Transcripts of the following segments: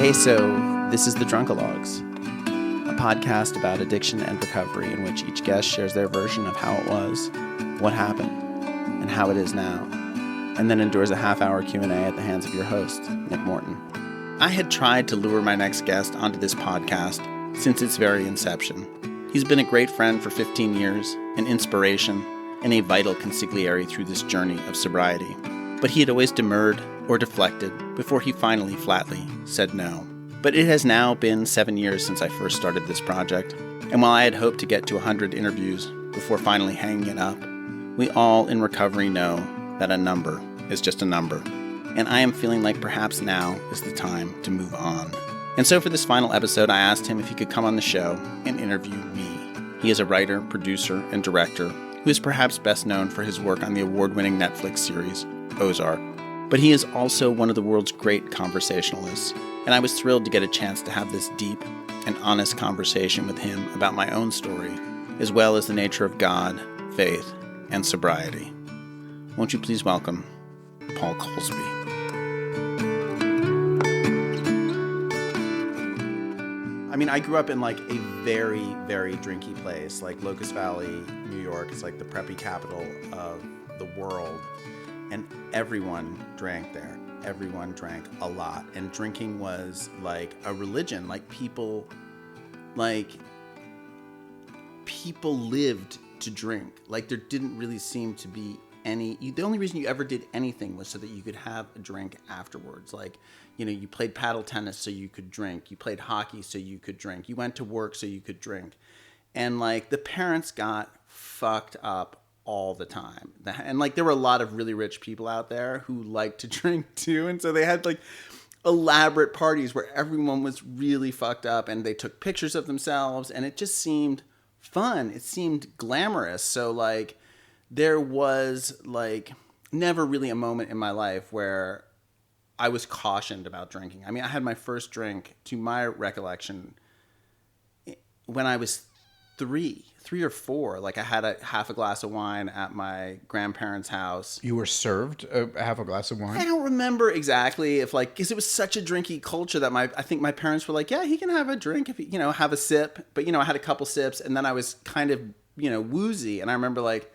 Hey, so this is the Drunkalogues, a podcast about addiction and recovery in which each guest shares their version of how it was, what happened, and how it is now, and then endures a half-hour Q&A at the hands of your host, Nick Morton. I had tried to lure my next guest onto this podcast since its very inception. He's been a great friend for 15 years, an inspiration, and a vital consigliere through this journey of sobriety. But he had always demurred or deflected before he finally flatly said no. But it has now been 7 years since I first started this project, and while I had hoped to get to 100 interviews before finally hanging it up, we all in recovery know that a number is just a number, and I am feeling like perhaps now is the time to move on. And so for this final episode, I asked him if he could come on the show and interview me. He is a writer, producer, and director who is perhaps best known for his work on the award-winning Netflix series, Ozark. But he is also one of the world's great conversationalists, and I was thrilled to get a chance to have this deep and honest conversation with him about my own story, as well as the nature of God, faith, and sobriety. Won't you please welcome Paul Kolsby. I mean, I grew up in like a very, very drinky place, like Locust Valley, New York. It's like the preppy capital of the world. And everyone drank there. Everyone drank a lot. And drinking was like a religion. People lived to drink. Like there didn't really seem to be the only reason you ever did anything was so that you could have a drink afterwards. Like, you know, you played paddle tennis so you could drink. You played hockey so you could drink. You went to work so you could drink. And like the parents got fucked up all the time. And like there were a lot of really rich people out there who liked to drink too. And so they had like elaborate parties where everyone was really fucked up and they took pictures of themselves and it just seemed fun. It seemed glamorous. So like there was like never really a moment in my life where I was cautioned about drinking. I mean, I had my first drink, to my recollection, when I was three or four. Like I had half a glass of wine at my grandparents' house. You were served a half a glass of wine? I don't remember exactly because it was such a drinky culture that I think my parents were like, yeah, he can have a drink if he, have a sip. But, I had a couple sips and then I was kind of, woozy. And I remember like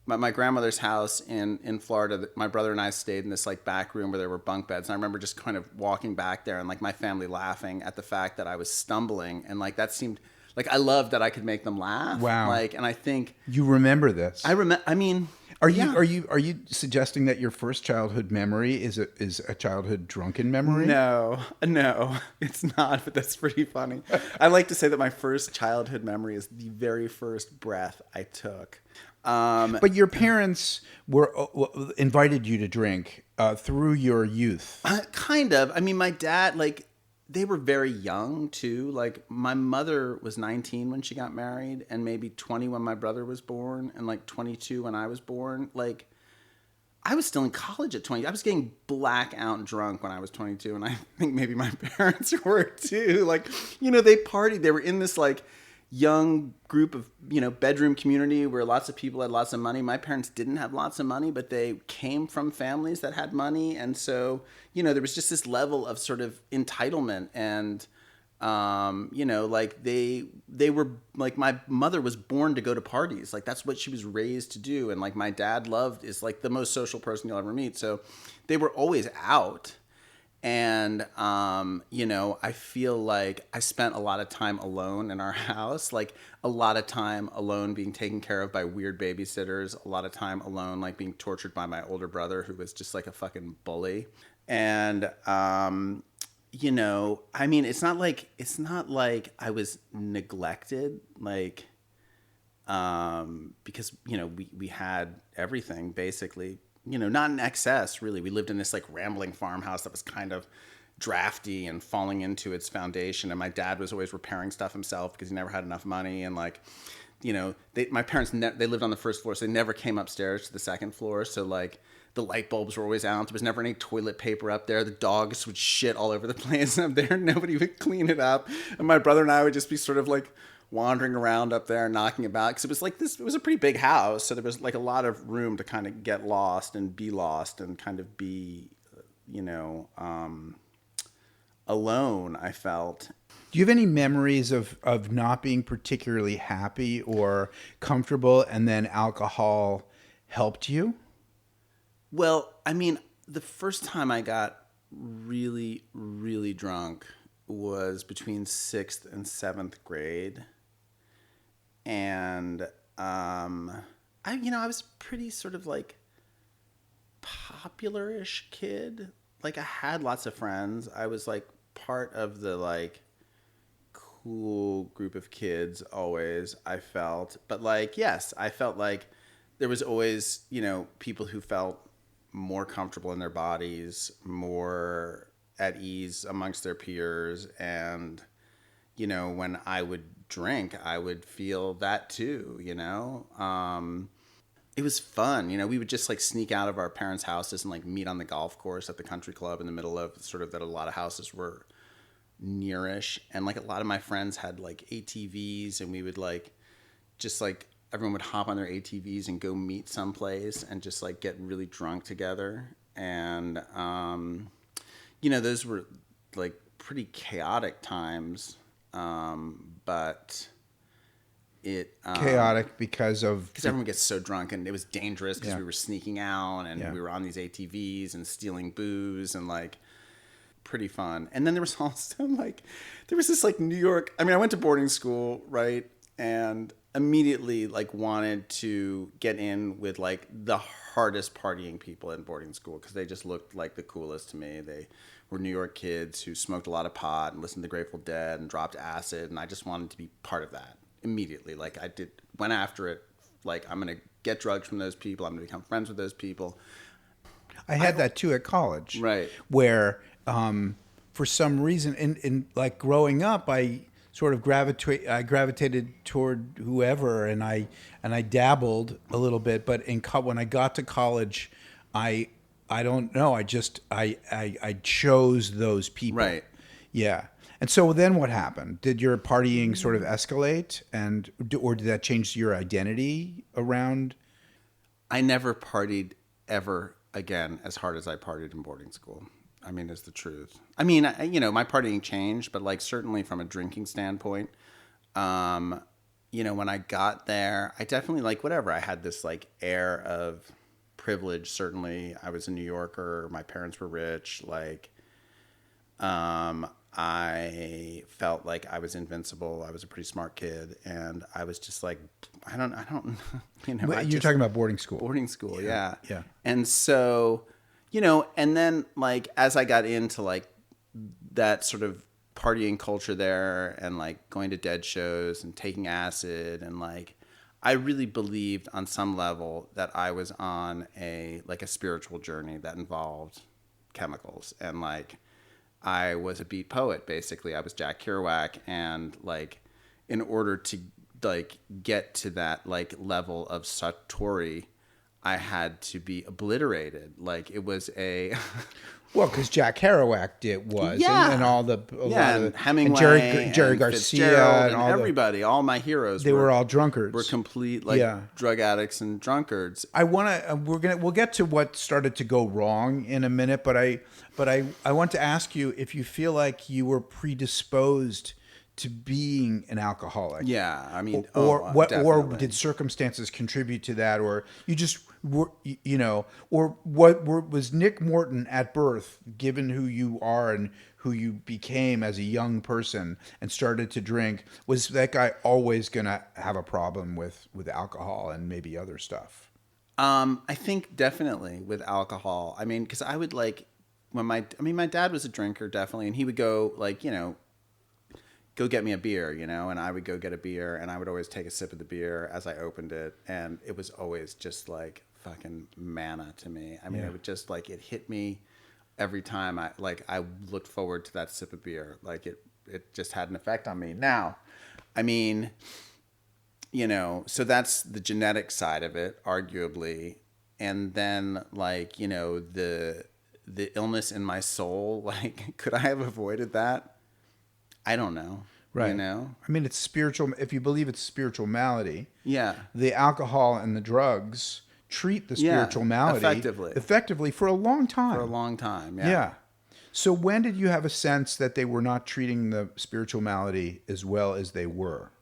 my grandmother's house in Florida, my brother and I stayed in this like back room where there were bunk beds. And I remember just kind of walking back there and like my family laughing at the fact that I was stumbling. And like that seemed like I loved that I could make them laugh. Wow. And I think you remember this. I remember. I mean, are you suggesting that your first childhood memory is a childhood drunken memory? No, it's not. But that's pretty funny. I like to say that my first childhood memory is the very first breath I took. But your parents were invited you to drink through your youth. Kind of. I mean, my dad, they were very young too. Like my mother was 19 when she got married and maybe 20 when my brother was born and like 22 when I was born. Like I was still in college at 20. I was getting blackout drunk when I was 22 and I think maybe my parents were too. Like, they partied. They were in this like young group of, bedroom community where lots of people had lots of money. My parents didn't have lots of money, but they came from families that had money. And so, there was just this level of sort of entitlement and, they were like, my mother was born to go to parties. Like that's what she was raised to do. And like my dad is like the most social person you'll ever meet. So they were always out. And, I feel like I spent a lot of time alone in our house, like a lot of time alone being taken care of by weird babysitters, a lot of time alone, like being tortured by my older brother who was just like a fucking bully. And, I mean, it's not like I was neglected, because, we had everything basically. Not in excess, really. We lived in this like rambling farmhouse that was kind of drafty and falling into its foundation. And my dad was always repairing stuff himself because he never had enough money. And like, my parents, they lived on the first floor, so they never came upstairs to the second floor. So like the light bulbs were always out. There was never any toilet paper up there. The dogs would shit all over the place up there. Nobody would clean it up. And my brother and I would just be sort of like wandering around up there, knocking about, because it was like this. It was a pretty big house, so there was like a lot of room to kind of get lost and be lost and kind of be, alone, I felt. Do you have any memories of not being particularly happy or comfortable, and then alcohol helped you? Well, I mean, the first time I got really, really drunk was between 6th and 7th grade. And I was pretty sort of like popular-ish kid. Like I had lots of friends. I was like part of the like cool group of kids always, I felt. But like, yes, I felt like there was always, people who felt more comfortable in their bodies, more at ease amongst their peers. And, when I would drink, I would feel that too, It was fun. We would just like sneak out of our parents' houses and like meet on the golf course at the country club in the middle of sort of that a lot of houses were nearish. And like a lot of my friends had like ATVs, and we would like just like everyone would hop on their ATVs and go meet someplace and just like get really drunk together. And, those were like pretty chaotic times. But it Chaotic because everyone gets so drunk, and it was dangerous because Yeah. we were sneaking out, and we were on these ATVs and stealing booze, and like pretty fun. And then there was also like there was this like New York. I mean, I went to boarding school, right, and immediately like wanted to get in with like the hardest partying people in boarding school because they just looked like the coolest to me. They were New York kids who smoked a lot of pot and listened to Grateful Dead and dropped acid, and I just wanted to be part of that immediately. Like went after it. Like I'm gonna get drugs from those people. I'm gonna become friends with those people. I had that too at college, Right. Where for some reason, in like growing up, I sort of gravitated toward whoever, and I dabbled a little bit. But when I got to college, I don't know. I chose those people. Right. Yeah. And so then what happened? Did your partying sort of escalate, or did that change your identity around? I never partied ever again as hard as I partied in boarding school. I mean, is the truth. I mean, my partying changed, but like certainly from a drinking standpoint, when I got there, I definitely like whatever. I had this like air of privilege. Certainly, I was a New Yorker. My parents were rich. Like, I felt like I was invincible. I was a pretty smart kid, and I was just like, I don't, You're talking about boarding school. Boarding school, yeah. Yeah. And so, and then like as I got into like that sort of partying culture there, and like going to Dead shows and taking acid, and like I really believed on some level that I was on a spiritual journey that involved chemicals, and like I was a beat poet, basically. I was Jack Kerouac, and like in order to like get to that like level of satori, I had to be obliterated. Like it was a Well, because Jack Kerouac and all the and Hemingway, and Jerry and Garcia, Fitzgerald, and all everybody, all my heroes. They were all drunkards. Were complete drug addicts and drunkards. We'll get to what started to go wrong in a minute, but I want to ask you if you feel like you were predisposed to being an alcoholic. Yeah, I mean, or definitely. did circumstances contribute to that, or you just were, or what was Nick Morton at birth, given who you are and who you became as a young person and started to drink? Was that guy always going to have a problem with alcohol and maybe other stuff? I think definitely with alcohol. I mean, because I would like my dad was a drinker, definitely, and he would go go get me a beer, and I would go get a beer, and I would always take a sip of the beer as I opened it, and it was always just like fucking manna to me. I mean, It would just like, it hit me every time I looked forward to that sip of beer. Like it just had an effect on me. Now, I mean, so that's the genetic side of it, arguably. And then like, the illness in my soul, like, could I have avoided that? I don't know. Right. I mean, it's spiritual. If you believe it's spiritual malady, yeah, the alcohol and the drugs treat the spiritual malady effectively for a long time. Yeah. So when did you have a sense that they were not treating the spiritual malady as well as they were?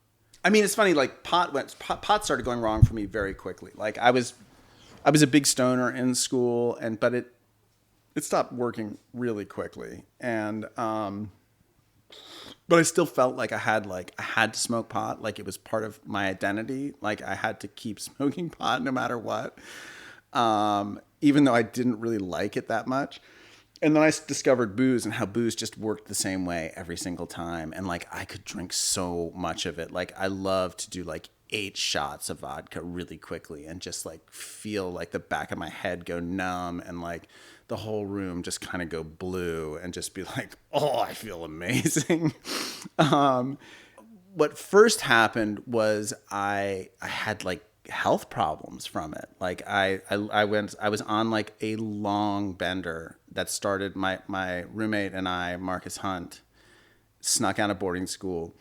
I mean, it's funny. Like pot started going wrong for me very quickly. Like I was a big stoner in school, but it stopped working really quickly, and but I still felt like I had to smoke pot. Like it was part of my identity. Like I had to keep smoking pot no matter what, even though I didn't really like it that much. And then I discovered booze and how booze just worked the same way every single time. And like I could drink so much of it. Like I love to do like 8 shots of vodka really quickly and just like feel like the back of my head go numb and like the whole room just kind of go blue and just be like, oh, I feel amazing. What first happened was I had like health problems from it. Like I was on like a long bender that started my roommate and I, Marcus Hunt, snuck out of boarding school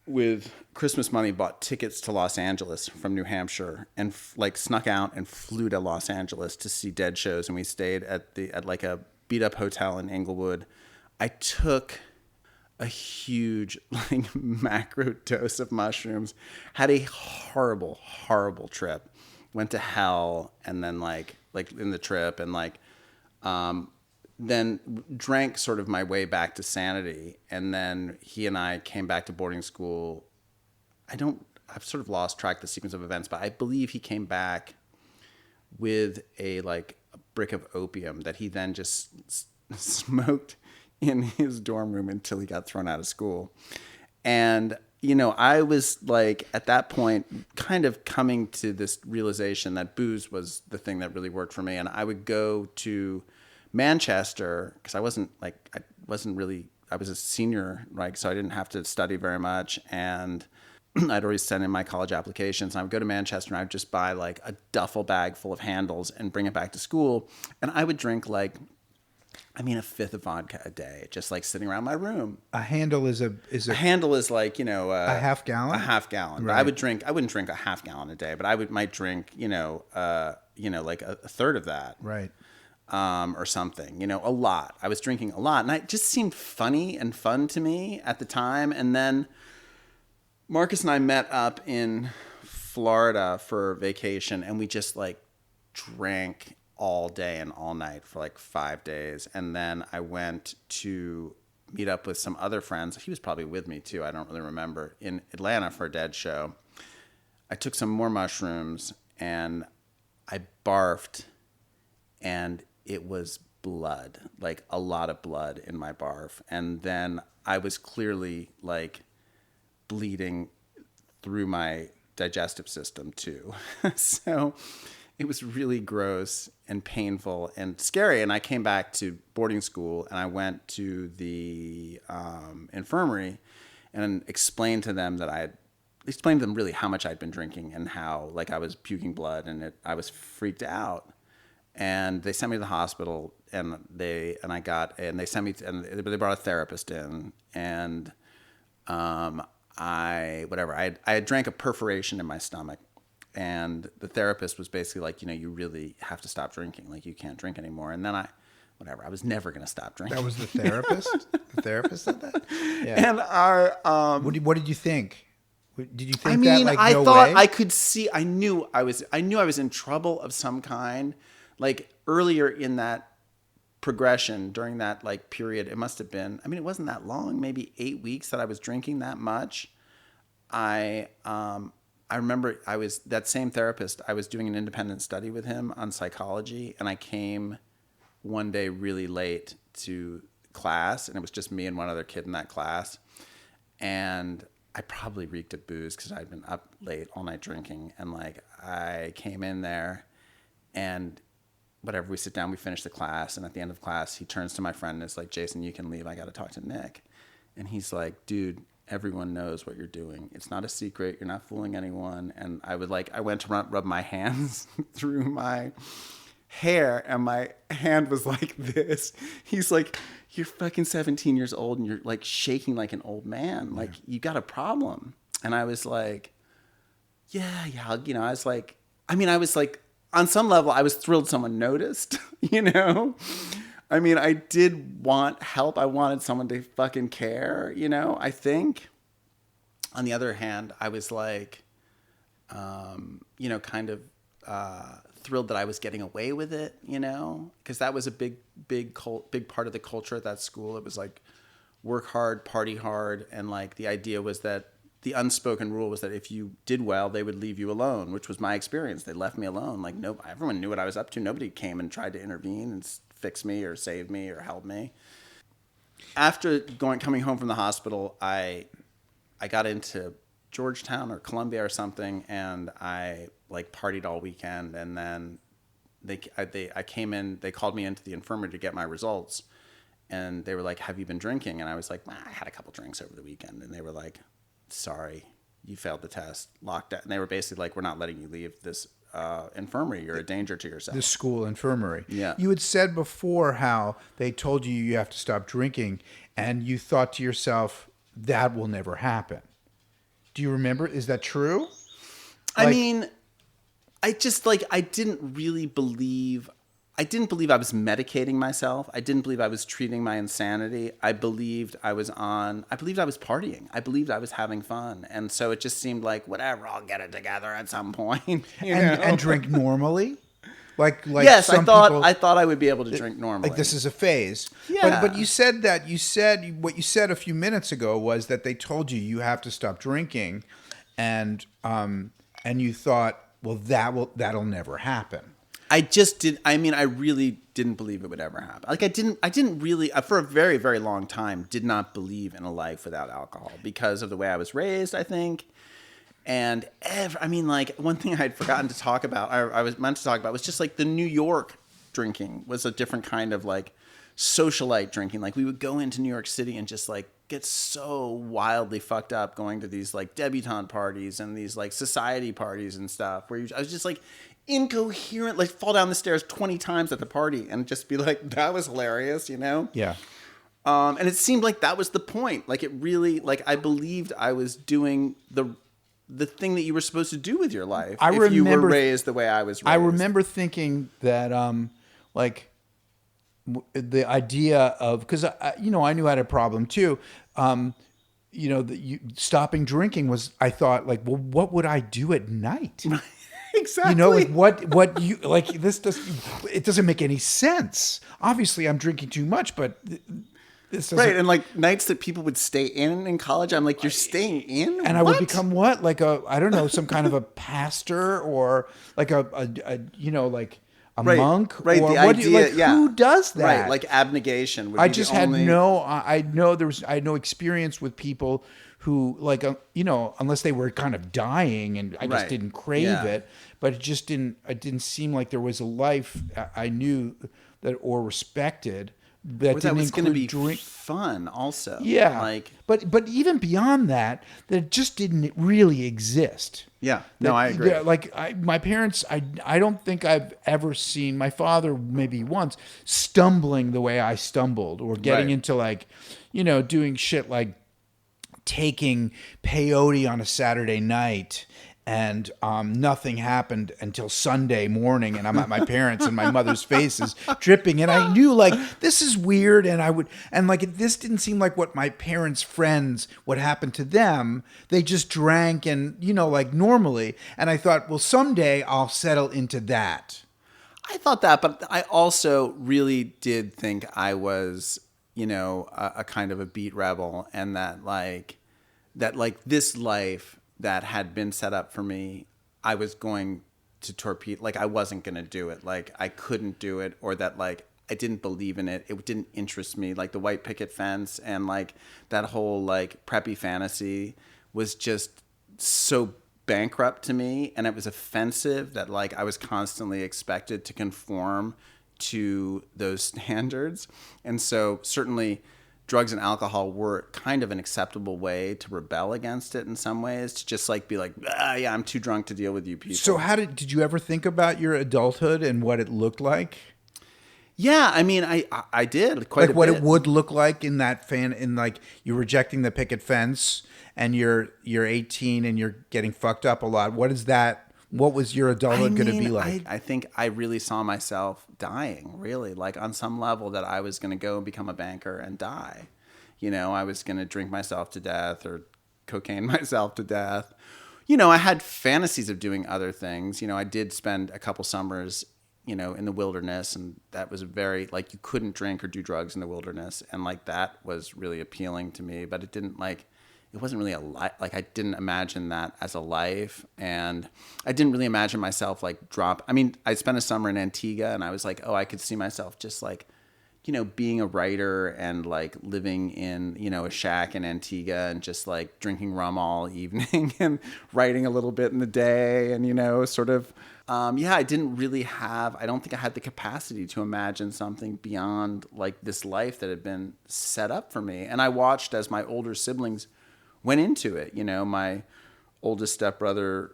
with Christmas money, bought tickets to Los Angeles from New Hampshire and like snuck out and flew to Los Angeles to see Dead shows. And we stayed at like a beat up hotel in Inglewood. I took a huge like macro dose of mushrooms, had a horrible, horrible trip, went to hell. And then like in the trip and then drank sort of my way back to sanity. And then he and I came back to boarding school. I've sort of lost track of the sequence of events, but I believe he came back with a brick of opium that he then just smoked in his dorm room until he got thrown out of school. And, I was like, at that point, kind of coming to this realization that booze was the thing that really worked for me. And I would go to Manchester because I was a senior, right? So I didn't have to study very much. And I'd already sent in my college applications. And I would go to Manchester and I would just buy like a duffel bag full of handles and bring it back to school. And I would drink a fifth of vodka a day, just like sitting around my room. A handle is a handle is like, a half gallon? A half gallon. Right. I wouldn't drink a half gallon a day, but might drink, like a third of that. Right. Or something, a lot. I was drinking a lot and it just seemed funny and fun to me at the time. And then Marcus and I met up in Florida for vacation and we just like drank all day and all night for like 5 days. And then I went to meet up with some other friends. He was probably with me too. I don't really remember, in Atlanta for a Dead show. I took some more mushrooms and I barfed and it was blood, like a lot of blood in my barf. And then I was clearly like bleeding through my digestive system too. So it was really gross and painful and scary. And I came back to boarding school and I went to the infirmary and explained to them really how much I'd been drinking and how like I was puking blood and I was freaked out. And they sent me to the hospital and they brought a therapist in and I had drank a perforation in my stomach. And the therapist was basically like, you really have to stop drinking. Like, you can't drink anymore. And then I was never going to stop drinking. That was the therapist? The therapist said that? Yeah. And what did you think? Did you think I thought I could see, I knew I was in trouble of some kind. Like earlier in that progression during that like period, it must have been, it wasn't that long, maybe 8 weeks that I was drinking that much. I remember that same therapist, I was doing an independent study with him on psychology, and I came one day really late to class, and it was just me and one other kid in that class. And I probably reeked of booze because I'd been up late all night drinking. And like I came in there and we sit down, we finish the class. And at the end of class, he turns to my friend and is like, Jason, you can leave. I got to talk to Nick. And he's like, dude, everyone knows what you're doing. It's not a secret. You're not fooling anyone. And I went to rub my hands through my hair and my hand was like this. He's like, you're fucking 17 years old and you're like shaking like an old man. Like you got a problem. And I was like, yeah. I was like, on some level I was thrilled someone noticed, I mean, I did want help. I wanted someone to fucking care, you know, I think. On the other hand, I was like, you know, kind of thrilled that I was getting away with it, you know, because that was a big part of the culture at that school. It was like work hard, party hard. And like the idea was that the unspoken rule was that if you did well, they would leave you alone, which was my experience. They left me alone. Like everyone knew what I was up to. Nobody came and tried to intervene and fix me or save me or help me. After coming home from the hospital, I got into Georgetown or Columbia or something, and I like partied all weekend. And then I came in. They called me into the infirmary to get my results, and they were like, "Have you been drinking?" And I was like, "I had a couple drinks over the weekend." And they were like, "Sorry, you failed the test, locked out." And they were basically like, "We're not letting you leave this infirmary. You're a danger to yourself." The school infirmary. Yeah. You had said before how they told you have to stop drinking, and you thought to yourself, that will never happen. Do you remember? Is that true? I mean, I just like, I didn't believe I was medicating myself. I didn't believe I was treating my insanity. I believed I was partying. I believed I was having fun. And so it just seemed like, whatever, I'll get it together at some point. And drink normally? Like yes, I thought I would be able to drink normally. Like this is a phase. Yeah. But you said what you said a few minutes ago was that they told you have to stop drinking, and you thought, well, that'll never happen. I just did. I mean, I really didn't believe it would ever happen. Like I didn't really, for a very, very long time, did not believe in a life without alcohol because of the way I was raised, I think. And I mean, like one thing I had forgotten to talk about, I was meant to talk about was just like the New York drinking was a different kind of like socialite drinking. Like we would go into New York City and just like get so wildly fucked up going to these like debutante parties and these like society parties and stuff where I was just like incoherent, like fall down the stairs 20 times at the party and just be like, that was hilarious, you know? Yeah. And it seemed like that was the point. Like it really, like I believed I was doing the thing that you were supposed to do with your life if you were raised the way I was raised. I remember thinking that, the idea of, because I knew I had a problem too. Stopping drinking was, I thought like, well, what would I do at night? Exactly. You know, like what you like. It doesn't make any sense. Obviously, I'm drinking too much, but this right. And like nights that people would stay in college, I'm like, you're staying in, and I would become what, like I don't know, some kind of a pastor or like a monk, right? Or the what idea, who does that? Right, like abnegation. I just had I had no experience with people who like unless they were kind of dying, and I just didn't crave it. But it didn't seem like there was a life I knew that or respected that was going to be fun also. Yeah, like but even beyond that it just didn't really exist. Yeah, no, I agree. My parents, I don't think I've ever seen my father, maybe once, stumbling the way I stumbled, or getting into like, doing shit like taking peyote on a Saturday night, and nothing happened until Sunday morning, and I'm at my parents' and my mother's faces dripping, and I knew like this is weird, this didn't seem like what my parents' friends, what happened to them. They just drank and like normally, and I thought, well, someday I'll settle into that. I thought that, but I also really did think I was a kind of a beat rebel, and that this life that had been set up for me, I was going to torpedo. Like I wasn't going to do it. Like I couldn't do it, or that like I didn't believe in it. It didn't interest me. Like the white picket fence and like that whole like preppy fantasy was just so bankrupt to me, and it was offensive that like I was constantly expected to conform to those standards. And so certainly drugs and alcohol were kind of an acceptable way to rebel against it in some ways, to just like be like, yeah, I'm too drunk to deal with you people. So did you ever think about your adulthood and what it looked like? Yeah, I mean, I did quite like a what bit. It would look like in like you're rejecting the picket fence and you're 18 and you're getting fucked up a lot. What What was your adulthood going to be like? I think I really saw myself dying, really, like on some level that I was going to go and become a banker and die. I was going to drink myself to death or cocaine myself to death. I had fantasies of doing other things. I did spend a couple summers, in the wilderness, and that was very, like, you couldn't drink or do drugs in the wilderness. And like, that was really appealing to me, but it wasn't really a life. Like, I didn't imagine that as a life. And I didn't really imagine myself I spent a summer in Antigua, and I was like, oh, I could see myself just like, being a writer and like living in, a shack in Antigua and just like drinking rum all evening and writing a little bit in the day. And, sort of, I don't think I had the capacity to imagine something beyond like this life that had been set up for me. And I watched as my older siblings went into it. My oldest stepbrother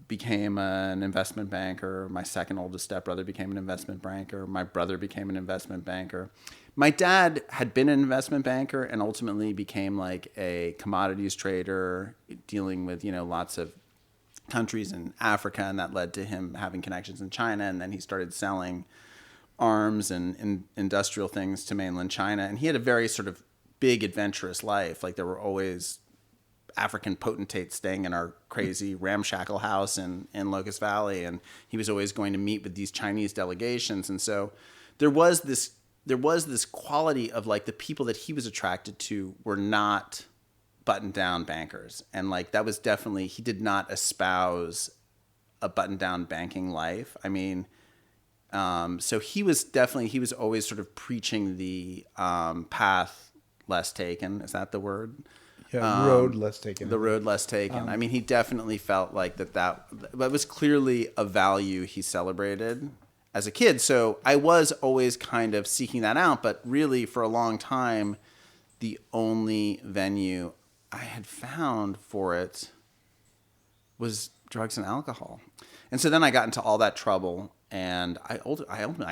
became an investment banker. My second oldest stepbrother became an investment banker. My brother became an investment banker. My dad had been an investment banker and ultimately became like a commodities trader dealing with, lots of countries in Africa. And that led to him having connections in China. And then he started selling arms and industrial things to mainland China. And he had a very sort of big adventurous life. Like, there were always African potentates staying in our crazy ramshackle house in Locust Valley, and he was always going to meet with these Chinese delegations. And so there was this quality of like the people that he was attracted to were not buttoned down bankers, and like that was definitely, he did not espouse a buttoned down banking life. I mean, so he was always sort of preaching the path less taken. Is that the word? Yeah, road less taken. The road less taken. I mean, he definitely felt like that was clearly a value he celebrated as a kid. So I was always kind of seeking that out, but really for a long time, the only venue I had found for it was drugs and alcohol. And so then I got into all that trouble, and I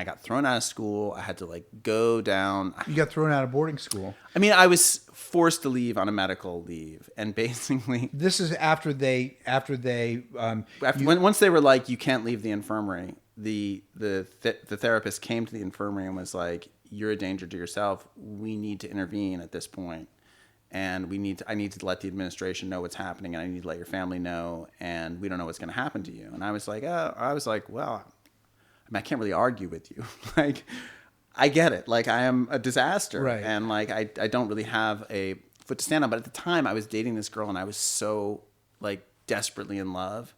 got thrown out of school. I had to like go down. You got thrown out of boarding school. I mean, I was forced to leave on a medical leave, and basically this is after once they were like, you can't leave the infirmary. The therapist came to the infirmary and was like, you're a danger to yourself. We need to intervene at this point. And I need to let the administration know what's happening, and I need to let your family know, and we don't know what's going to happen to you. And I was like, well, I mean, I can't really argue with you. Like, I get it. Like, I am a disaster, right? And like, I don't really have a foot to stand on. But at the time, I was dating this girl, and I was so like desperately in love,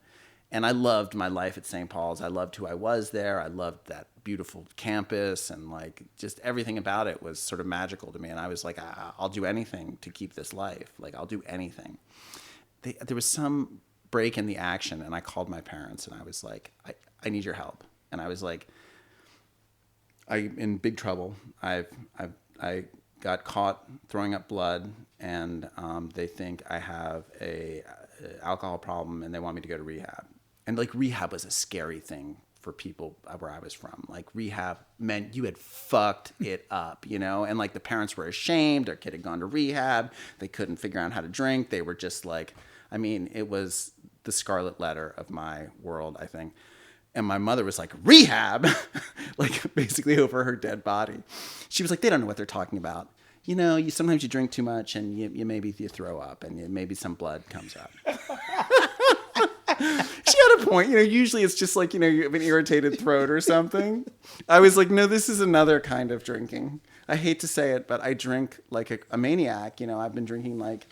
and I loved my life at St. Paul's. I loved who I was there. I loved that beautiful campus, and like just everything about it was sort of magical to me. And I was like, I'll do anything to keep this life. Like, I'll do anything. There was some break in the action, and I called my parents, and I was like, I need your help. And I was like, I'm in big trouble. I got caught throwing up blood, and they think I have a alcohol problem, and they want me to go to rehab. And like, rehab was a scary thing for people where I was from. Like, rehab meant you had fucked it up, And like, the parents were ashamed. Their kid had gone to rehab. They couldn't figure out how to drink. They were just like, I mean, it was the scarlet letter of my world, I think. And my mother was like, rehab? Like, basically over her dead body. She was like, they don't know what they're talking about. Sometimes you drink too much, and maybe you throw up, and maybe some blood comes up. She had a point. Usually it's just like, you have an irritated throat or something. I was like, no, this is another kind of drinking. I hate to say it, but I drink like a maniac. I've been drinking like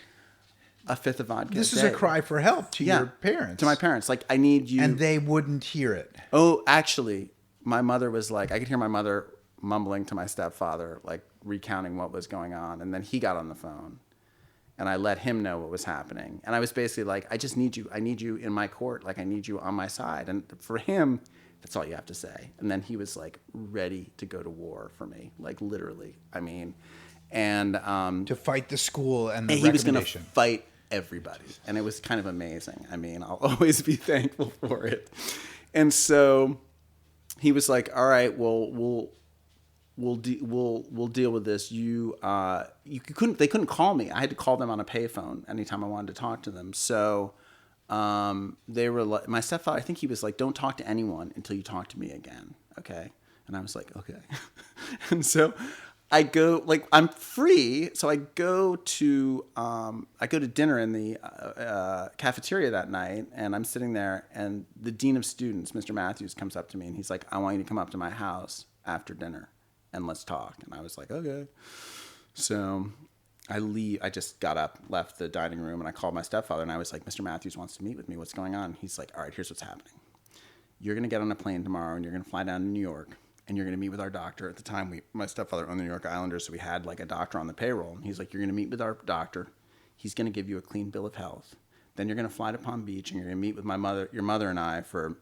a fifth of vodka. This is a cry for help to your parents. To my parents. Like, I need you. And they wouldn't hear it. Oh, actually, my mother was like, I could hear my mother mumbling to my stepfather, like recounting what was going on. And then he got on the phone, and I let him know what was happening. And I was basically like, I just need you. I need you in my court. Like, I need you on my side. And for him, that's all you have to say. And then he was like ready to go to war for me, like literally. I mean, and to fight the school and the he was going to fight everybody. And it was kind of amazing. I mean, I'll always be thankful for it. And so he was like, all right, well, we'll deal with this. They couldn't call me. I had to call them on a payphone anytime I wanted to talk to them. So they were like, my stepfather, I think he was like, don't talk to anyone until you talk to me again. Okay. And I was like, okay. And so I go, like, I'm free. So I go to dinner in the cafeteria that night, and I'm sitting there, and the dean of students, Mr. Matthews, comes up to me, and he's like, I want you to come up to my house after dinner and let's talk. And I was like, okay. So I leave. I just got up, left the dining room, and I called my stepfather, and I was like, Mr. Matthews wants to meet with me. What's going on? He's like, all right, here's what's happening. You're going to get on a plane tomorrow, and you're going to fly down to New York, and you're going to meet with our doctor. At the time, my stepfather owned the New York Islanders, so we had like a doctor on the payroll. And he's like, you're going to meet with our doctor. He's going to give you a clean bill of health. Then you're going to fly to Palm Beach, and you're going to meet with your mother and I for,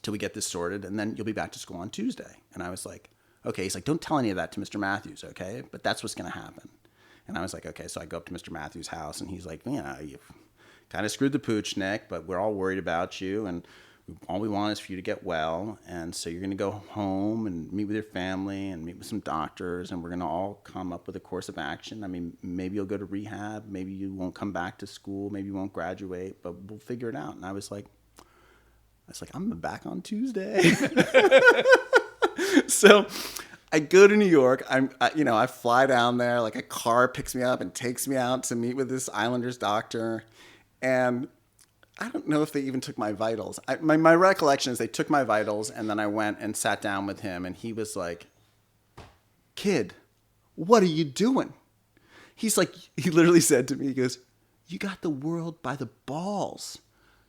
till we get this sorted, and then you'll be back to school on Tuesday. And I was like, okay. He's like, don't tell any of that to Mr. Matthews, okay? But that's what's going to happen. And I was like, okay. So I go up to Mr. Matthews' house, and he's like, yeah, you've kind of screwed the pooch, Nick, but we're all worried about you, and all we want is for you to get well. And so you're going to go home and meet with your family and meet with some doctors, and we're going to all come up with a course of action. I mean, maybe you'll go to rehab. Maybe you won't come back to school. Maybe you won't graduate, but we'll figure it out. And I was like, I'm back on Tuesday. So I go to New York. I fly down there. Like, a car picks me up and takes me out to meet with this Islanders doctor. And I don't know if they even took my vitals. My recollection is they took my vitals, and then I went and sat down with him, and he was like, kid, what are you doing? He's like, he literally said to me, he goes, you got the world by the balls.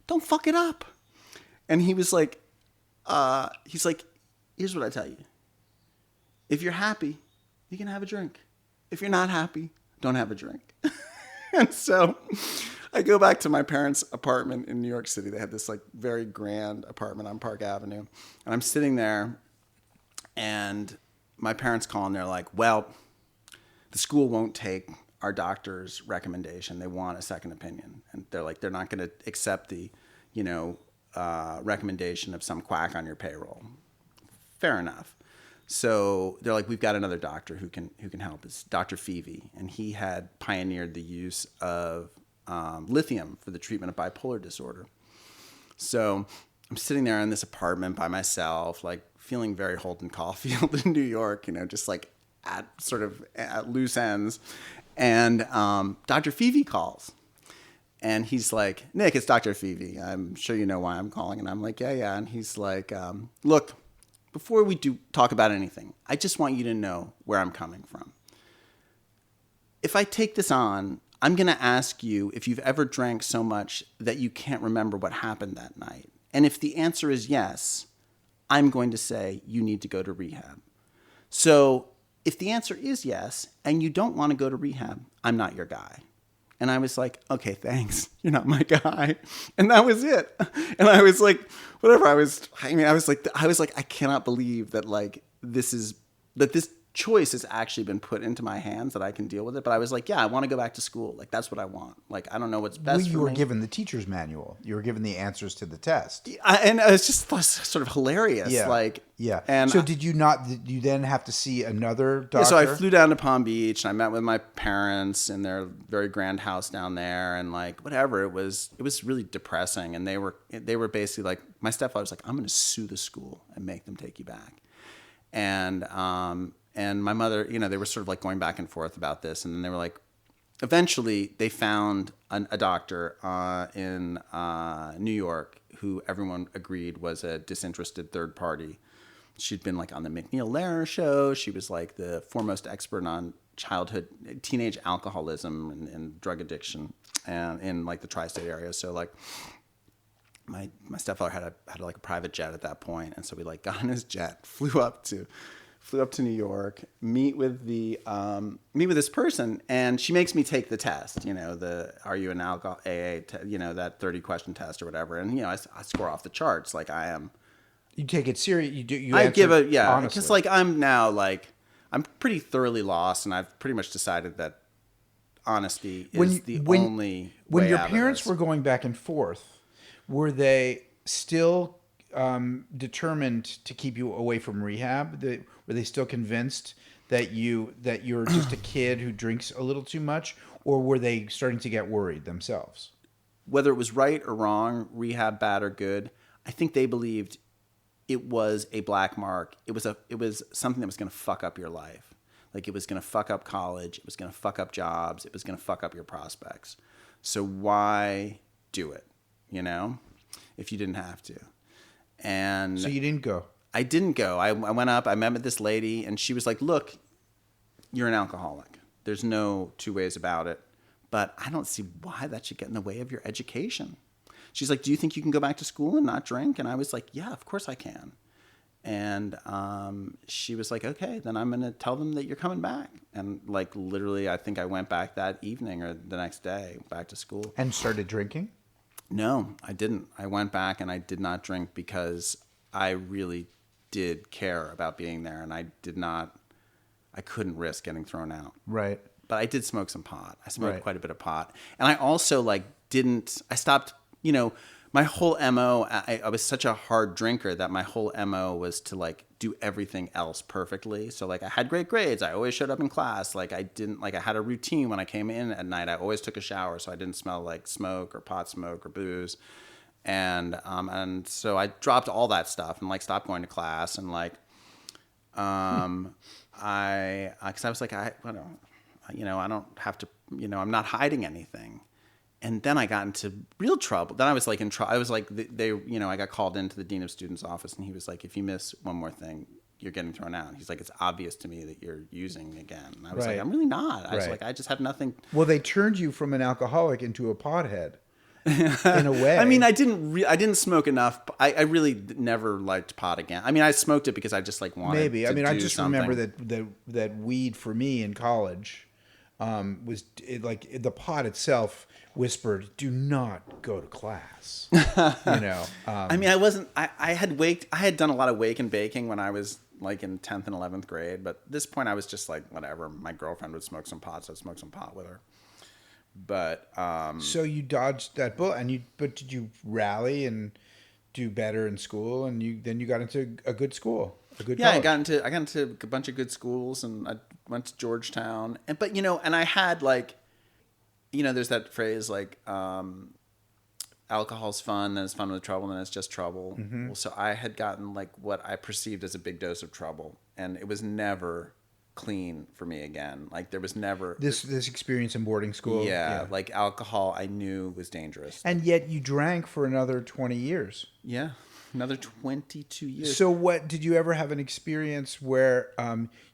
Don't fuck it up. And he was like, here's what I tell you. If you're happy, you can have a drink. If you're not happy, don't have a drink. And so I go back to my parents' apartment in New York City. They have this like very grand apartment on Park Avenue. And I'm sitting there, and my parents call, and they're like, well, the school won't take our doctor's recommendation. They want a second opinion. And they're like, they're not going to accept the, recommendation of some quack on your payroll. Fair enough. So they're like, we've got another doctor who can help. It's Dr. Phoebe, and he had pioneered the use of lithium for the treatment of bipolar disorder. So I'm sitting there in this apartment by myself, like feeling very Holden Caulfield in New York, just like at loose ends. And Dr. Phoebe calls. And he's like, Nick, it's Dr. Phoebe. I'm sure you know why I'm calling. And I'm like, yeah. And he's like, look, before we do talk about anything, I just want you to know where I'm coming from. If I take this on, I'm going to ask you if you've ever drank so much that you can't remember what happened that night. And if the answer is yes, I'm going to say you need to go to rehab. So if the answer is yes, and you don't want to go to rehab, I'm not your guy. And I was like, okay, thanks. You're not my guy. And that was it. And I was like, whatever. I was like, I cannot believe that this choice has actually been put into my hands, that I can deal with it. But I was like, yeah, I want to go back to school. Like, that's what I want. Like, I don't know what's best for me. You were given the teacher's manual. You were given the answers to the test. And it was just sort of hilarious. Yeah. Yeah. And so did you then have to see another doctor? Yeah, so I flew down to Palm Beach, and I met with my parents in their very grand house down there, and whatever. It was really depressing. And they were basically like, my stepfather was like, I'm going to sue the school and make them take you back. And my mother, they were sort of like going back and forth about this. And then they were like, eventually they found a doctor in New York who everyone agreed was a disinterested third party. She'd been on the McNeil Lehrer show. She was the foremost expert on teenage alcoholism and drug addiction and in the tri-state area. So my stepfather had a private jet at that point. And so we got on his jet, flew up to New York, meet with this person, and she makes me take the test. Are you an alcohol AA? That 30 question test or whatever. And I score off the charts. I am. You take it serious. You do. You I give it. Yeah, honestly. because I'm now I'm pretty thoroughly lost, and I've pretty much decided that honesty is the only. When way your out parents of this. were going back and forth, were they still determined to keep you away from rehab? Were they still convinced that you're just a kid who drinks a little too much, or were they starting to get worried themselves? whether it was right or wrong, rehab bad or good, I think they believed it was a black mark. It was something that was going to fuck up your life. Like, it was going to fuck up college. It was going to fuck up jobs. It was going to fuck up your prospects. So why do it, if you didn't have to? And so you didn't go? I didn't go. I went up. I met with this lady, and she was like, look, you're an alcoholic. There's no two ways about it. But I don't see why that should get in the way of your education. She's like, do you think you can go back to school and not drink? And I was like, yeah, of course I can. And she was like, okay, then I'm going to tell them that you're coming back. And like, literally, I think I went back that evening or the next day back to school. And started drinking? No, I didn't. I went back and I did not drink because I really did care about being there. And I couldn't risk getting thrown out. Right. But I did smoke some pot. I smoked quite a bit of pot. And I also I stopped, my whole MO, I was such a hard drinker that my whole MO was to do everything else perfectly. So I had great grades. I always showed up in class. I had a routine when I came in at night. I always took a shower so I didn't smell like smoke or pot smoke or booze. And so I dropped all that stuff and stopped going to class and because I was like, I don't have to, I'm not hiding anything. And then I got into real trouble. Then I was in trouble. I was I got called into the dean of students' office, and he was like, if you miss one more thing, you're getting thrown out. He's like, it's obvious to me that you're using again. And I was like, I'm really not. I was like, I just have nothing. Well, they turned you from an alcoholic into a pothead. In a way. I mean, I didn't smoke enough. I really never liked pot again. I mean, I smoked it because I just wanted Maybe. to I just something. remember that weed for me in college was the pot itself whispered, "Do not go to class." I mean, I had done a lot of wake and baking when I was in 10th and 11th grade, but at this point I was just whatever. My girlfriend would smoke some pot, so I'd smoke some pot with her. But so you dodged that bullet, but did you rally and do better in school, and then you got into a good school, a good college? I got into a bunch of good schools, and I went to Georgetown, and I had there's that phrase alcohol's fun, then it's fun with trouble, and then it's just trouble. Mm-hmm. Well, so I had gotten what I perceived as a big dose of trouble, and it was never clean for me again. There was never this experience in boarding school. Yeah, alcohol I knew was dangerous. And yet you drank for another 20 years. Yeah, another 22 years. So what, did you ever have an experience where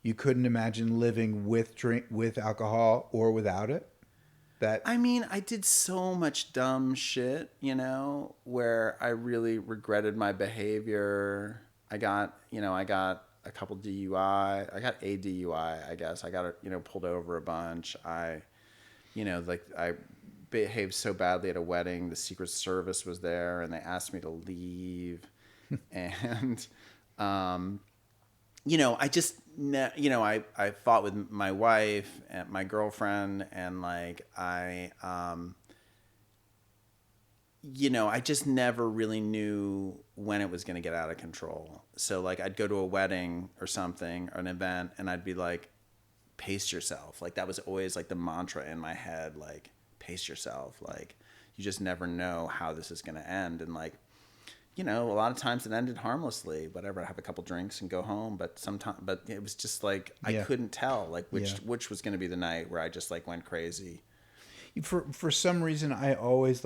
you couldn't imagine living with alcohol or without it? I mean, I did so much dumb shit, where I really regretted my behavior. I got a couple DUI. I got a DUI, I guess. I got pulled over a bunch. I behaved so badly at a wedding. The Secret Service was there, and they asked me to leave. And, I just, I fought with my wife and my girlfriend, and I just never really knew when it was going to get out of control. So I'd go to a wedding or something or an event, and I'd be like, pace yourself. That was always the mantra in my head, pace yourself. You just never know how this is going to end. And a lot of times it ended harmlessly, whatever. I'd have a couple drinks and go home. But it was just I couldn't tell which was going to be the night where I just went crazy. For some reason, I always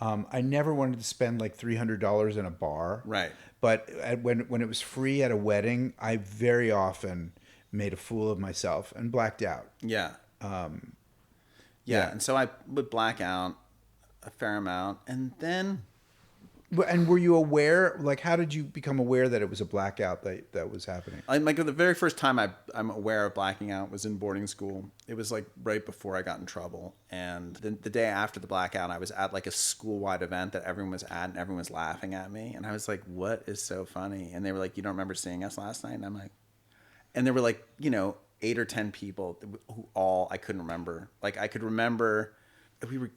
I never wanted to spend $300 in a bar. Right. But when it was free at a wedding, I very often made a fool of myself and blacked out. Yeah. Yeah. And so I would black out a fair amount, and then. And were you aware? How did you become aware that it was a blackout that was happening? The very first time I'm aware of blacking out was in boarding school. It was right before I got in trouble. And the day after the blackout, I was at a school-wide event that everyone was at, and everyone was laughing at me. And I was like, what is so funny? And they were like, you don't remember seeing us last night? And I'm like, and there were 8 or 10 people who I couldn't remember. I could remember we were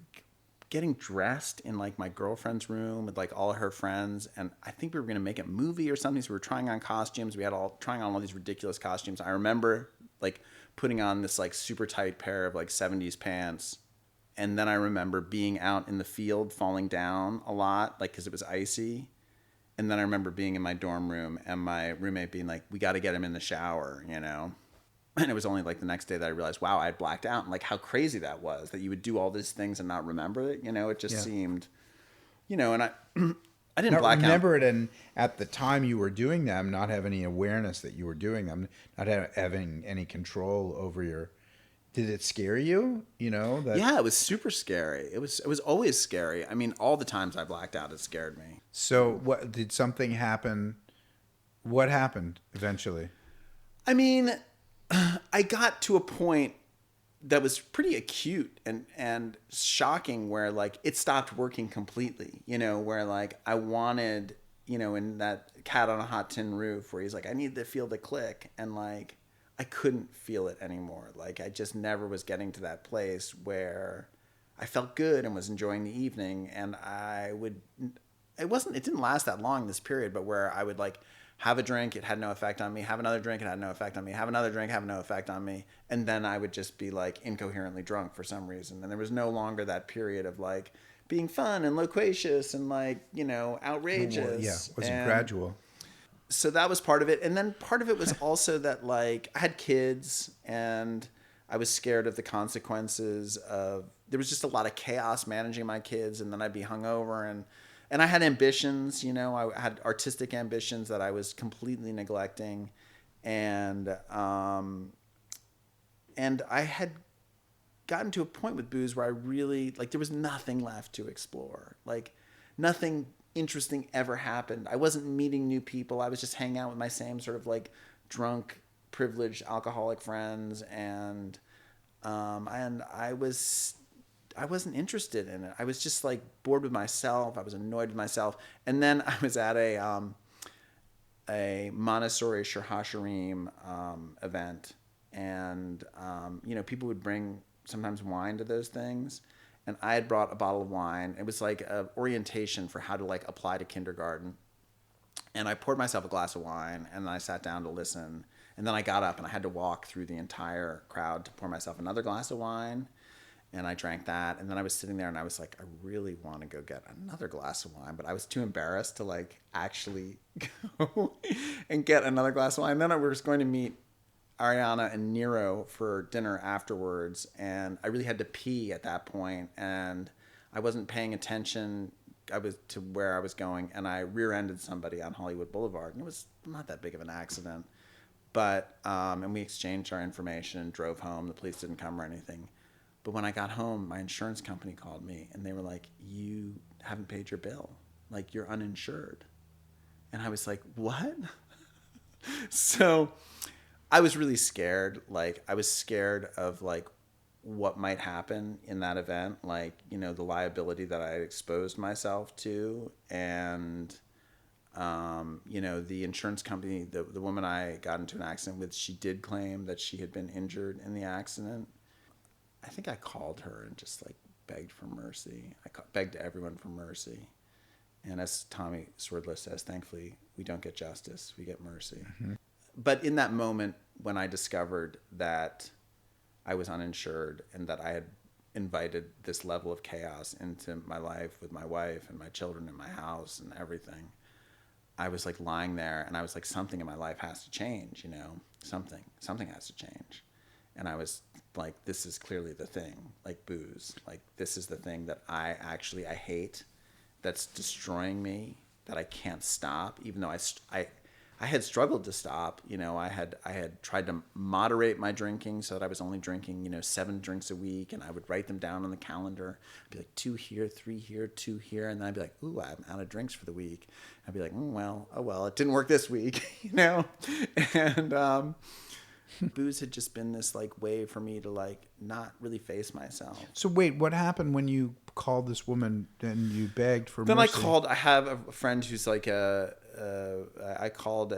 getting dressed in my girlfriend's room with all of her friends, and I think we were going to make a movie or something, so we were trying on costumes. We had trying on all these ridiculous costumes. I remember putting on this super tight pair of 70s pants And then I remember being out in the field, falling down a lot, like, because it was icy. And then I remember being in my dorm room and my roommate being like, we got to get him in the shower, you know? And it was only like the next day that I realized, wow, I had blacked out, and like how crazy that was, that you would do all these things and not remember it. You know, it just seemed, you know, and I didn't Not black out. remember it, and at the time you were doing them, not have any awareness that you were doing them, not having any control over your. Did it scare you? You know that. Yeah, it was super scary. It was always scary. I mean, all the times I blacked out, it scared me. So what did something happen? What happened eventually? I mean, I got to a point that was pretty acute and shocking where like it stopped working completely, you know, where like I wanted, you know, in that Cat on a Hot Tin Roof where he's like, I need to feel the click, and like I couldn't feel it anymore. Like I just never was getting to that place where I felt good and was enjoying the evening, and it didn't last that long, this period, but where I would like have a drink, it had no effect on me, have another drink, it had no effect on me, have another drink, have no effect on me, and then I would just be like incoherently drunk for some reason. And there was no longer that period of like being fun and loquacious and like, you know, outrageous. Well, yeah, it wasn't gradual. So that was part of it. And then part of it was also that like I had kids and I was scared of the consequences of, there was just a lot of chaos managing my kids, and then I'd be hungover, and I had ambitions, you know, I had artistic ambitions that I was completely neglecting. And I had gotten to a point with booze where I really, like, there was nothing left to explore. Like, nothing interesting ever happened. I wasn't meeting new people. I was just hanging out with my same sort of, like, drunk, privileged, alcoholic friends. And I wasn't interested in it. I was just like bored with myself. I was annoyed with myself. And then I was at a Montessori Shir HaShirim event, and you know, people would bring sometimes wine to those things, and I had brought a bottle of wine. It was like a orientation for how to like apply to kindergarten. And I poured myself a glass of wine, and then I sat down to listen. And then I got up and I had to walk through the entire crowd to pour myself another glass of wine. And I drank that. And then I was sitting there and I was like, I really want to go get another glass of wine. But I was too embarrassed to like actually go and get another glass of wine. And then I was going to meet Ariana and Nero for dinner afterwards. And I really had to pee at that point. And I wasn't paying attention. I was to where I was going. And I rear-ended somebody on Hollywood Boulevard. And it was not that big of an accident. But, and we exchanged our information and drove home. The police didn't come or anything. But when I got home, my insurance company called me and they were like, you haven't paid your bill. Like, you're uninsured. And I was like, what? So I was really scared. Like, I was scared of like what might happen in that event. Like, you know, the liability that I had exposed myself to. And, you know, the insurance company, the woman I got into an accident with, she did claim that she had been injured in the accident. I think I called her and just like begged for mercy. I begged everyone for mercy. And as Tommy Swerdlow says, thankfully, we don't get justice, we get mercy. Mm-hmm. But in that moment when I discovered that I was uninsured and that I had invited this level of chaos into my life with my wife and my children and my house and everything, I was like lying there and I was like, something in my life has to change, you know, something has to change. And I was like, this is clearly the thing, like booze. Like, this is the thing that I hate, that's destroying me, that I can't stop, even though I had struggled to stop. You know, I had tried to moderate my drinking so that I was only drinking, you know, 7 drinks a week, and I would write them down on the calendar. I'd be like 2 here, 3 here, 2 here, and then I'd be like, ooh, I'm out of drinks for the week. I'd be like, oh well, it didn't work this week, you know? And booze had just been this like way for me to like not really face myself. So wait, what happened when you called this woman and you begged for then mercy? I have a friend who's like I called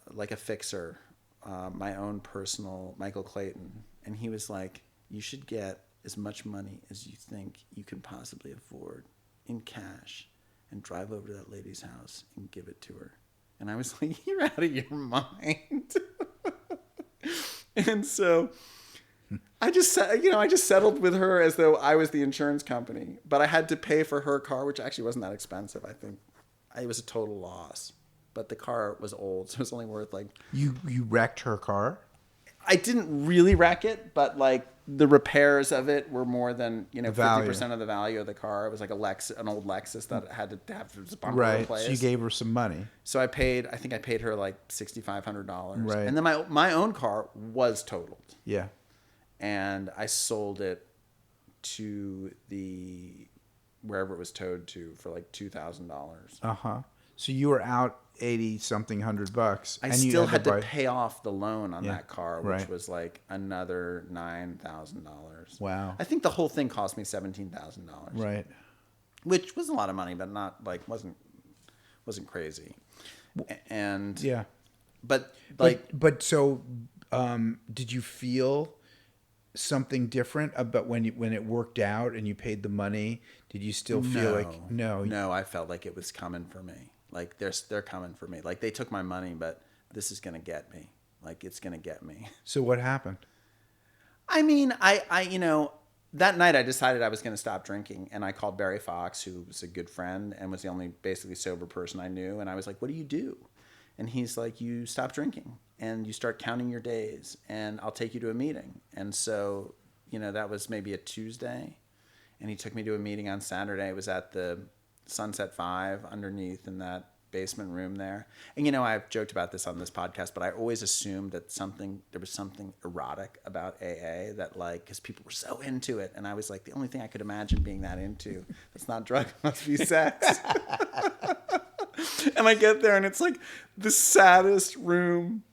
like a fixer, my own personal Michael Clayton. And he was like, you should get as much money as you think you can possibly afford in cash and drive over to that lady's house and give it to her. And I was like, you're out of your mind. And so I just settled with her as though I was the insurance company, but I had to pay for her car, which actually wasn't that expensive. I think it was a total loss, but the car was old, so it was only worth like. You wrecked her car? I didn't really wreck it, but like the repairs of it were more than 50% of the value of the car. It was like an old Lexus that had to have its bumper replaced. So you gave her some money. So I think I paid her like $6,500. Right. And then my own car was totaled. Yeah. And I sold it to wherever it was towed to for like $2,000. So you were out $80-something. I still had to pay off the loan on that car, which was like another $9,000. Wow. I think the whole thing cost me $17,000. Right. Which was a lot of money, but not like wasn't crazy. And yeah. But so did you feel something different about when it worked out and you paid the money? Did you still feel like no? I felt like it was coming for me. Like they're coming for me. Like they took my money, but this is gonna get me. Like it's gonna get me. So what happened? I mean, I that night I decided I was gonna stop drinking, and I called Barry Fox, who was a good friend and was the only basically sober person I knew, and I was like, "What do you do?" And he's like, "You stop drinking and you start counting your days, and I'll take you to a meeting." And so, that was maybe a Tuesday, and he took me to a meeting on Saturday. It was at the Sunset 5 underneath in that basement room there. And I've joked about this on this podcast, but I always assumed that there was something erotic about AA, that like, because people were so into it, and I was like, the only thing I could imagine being that into that's not drug must be sex. And I get there and it's like the saddest room,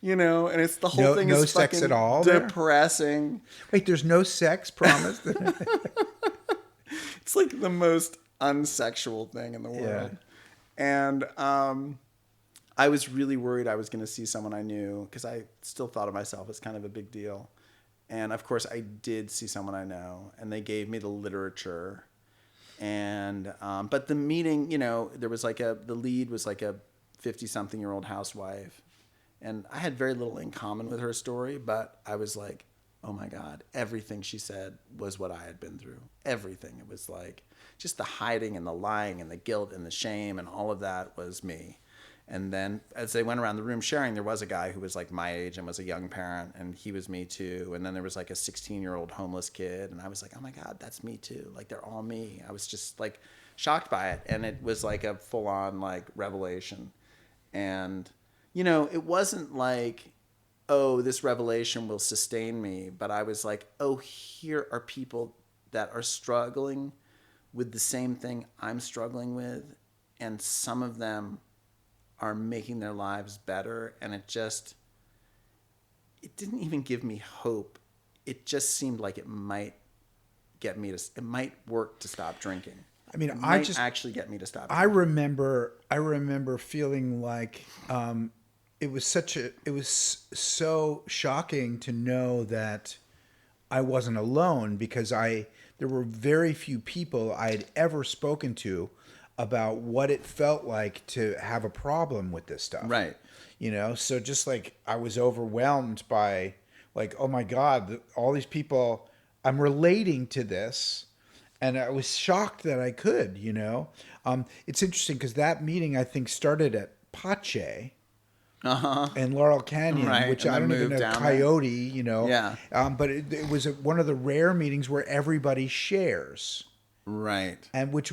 and it's the whole thing is sex fucking at all depressing. Wait, there's no sex promised? It's like the most unsexual thing in the world. Yeah. And I was really worried I was going to see someone I knew, because I still thought of myself as kind of a big deal. And of course I did see someone I know, and they gave me the literature. And but the meeting, there was like the lead was like a 50-something-year-old housewife, and I had very little in common with her story, but I was like, oh my God, everything she said was what I had been through. Everything. It was like just the hiding and the lying and the guilt and the shame and all of that was me. And then as they went around the room sharing, there was a guy who was like my age and was a young parent, and he was me too. And then there was like a 16-year-old homeless kid, and I was like, oh my God, that's me too. Like they're all me. I was just like shocked by it, and it was like a full-on like revelation. And it wasn't like, oh, this revelation will sustain me, but I was like, oh, here are people that are struggling with the same thing I'm struggling with, and some of them are making their lives better. And it didn't even give me hope. It just seemed like it might it might work to stop drinking. I mean, it might actually get me to stop drinking. I remember feeling like it was so shocking to know that I wasn't alone, because there were very few people I had ever spoken to about what it felt like to have a problem with this stuff. Right. So just like I was overwhelmed by like, oh my God, all these people, I'm relating to this. And I was shocked that I could, It's interesting because that meeting, I think, started at Pache in Laurel Canyon, right. which I don't even know, Coyote, Yeah. But it was one of the rare meetings where everybody shares. Right. And which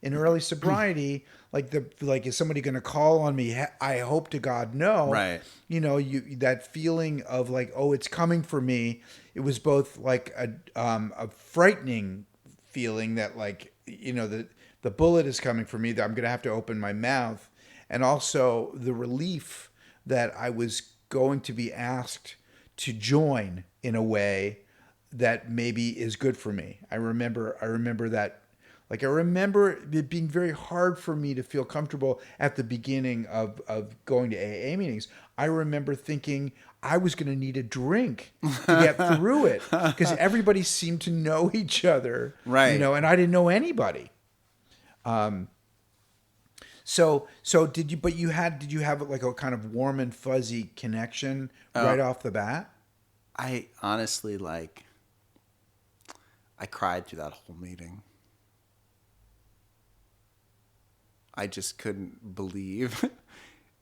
in early sobriety, is somebody going to call on me? I hope to God no. Right. That feeling of like, oh, it's coming for me. It was both like a frightening feeling that like, the bullet is coming for me, that I'm going to have to open my mouth, and also the relief that I was going to be asked to join in a way that maybe is good for me. I remember that. Like, I remember it being very hard for me to feel comfortable at the beginning of going to AA meetings. I remember thinking I was going to need a drink to get through it, because everybody seemed to know each other, right? And I didn't know anybody. So did you? But did you have like a kind of warm and fuzzy connection right off the bat? I honestly, I cried through that whole meeting. I just couldn't believe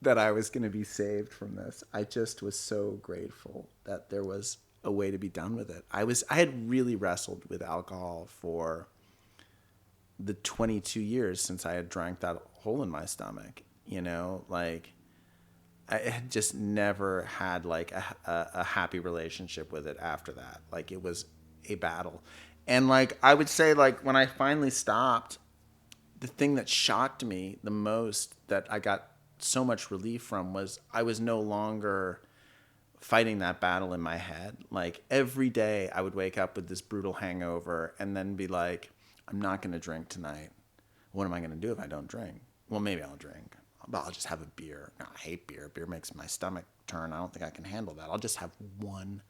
that I was going to be saved from this. I just was so grateful that there was a way to be done with it. I had really wrestled with alcohol for the 22 years since I had drank that hole in my stomach. I had just never had a happy relationship with it after that. It was a battle. And I would say when I finally stopped, the thing that shocked me the most, that I got so much relief from, was I was no longer fighting that battle in my head. Every day I would wake up with this brutal hangover and then be like, I'm not going to drink tonight. What am I going to do if I don't drink? Well, maybe I'll drink. But I'll just have a beer. No, I hate beer. Beer makes my stomach turn. I don't think I can handle that. I'll just have one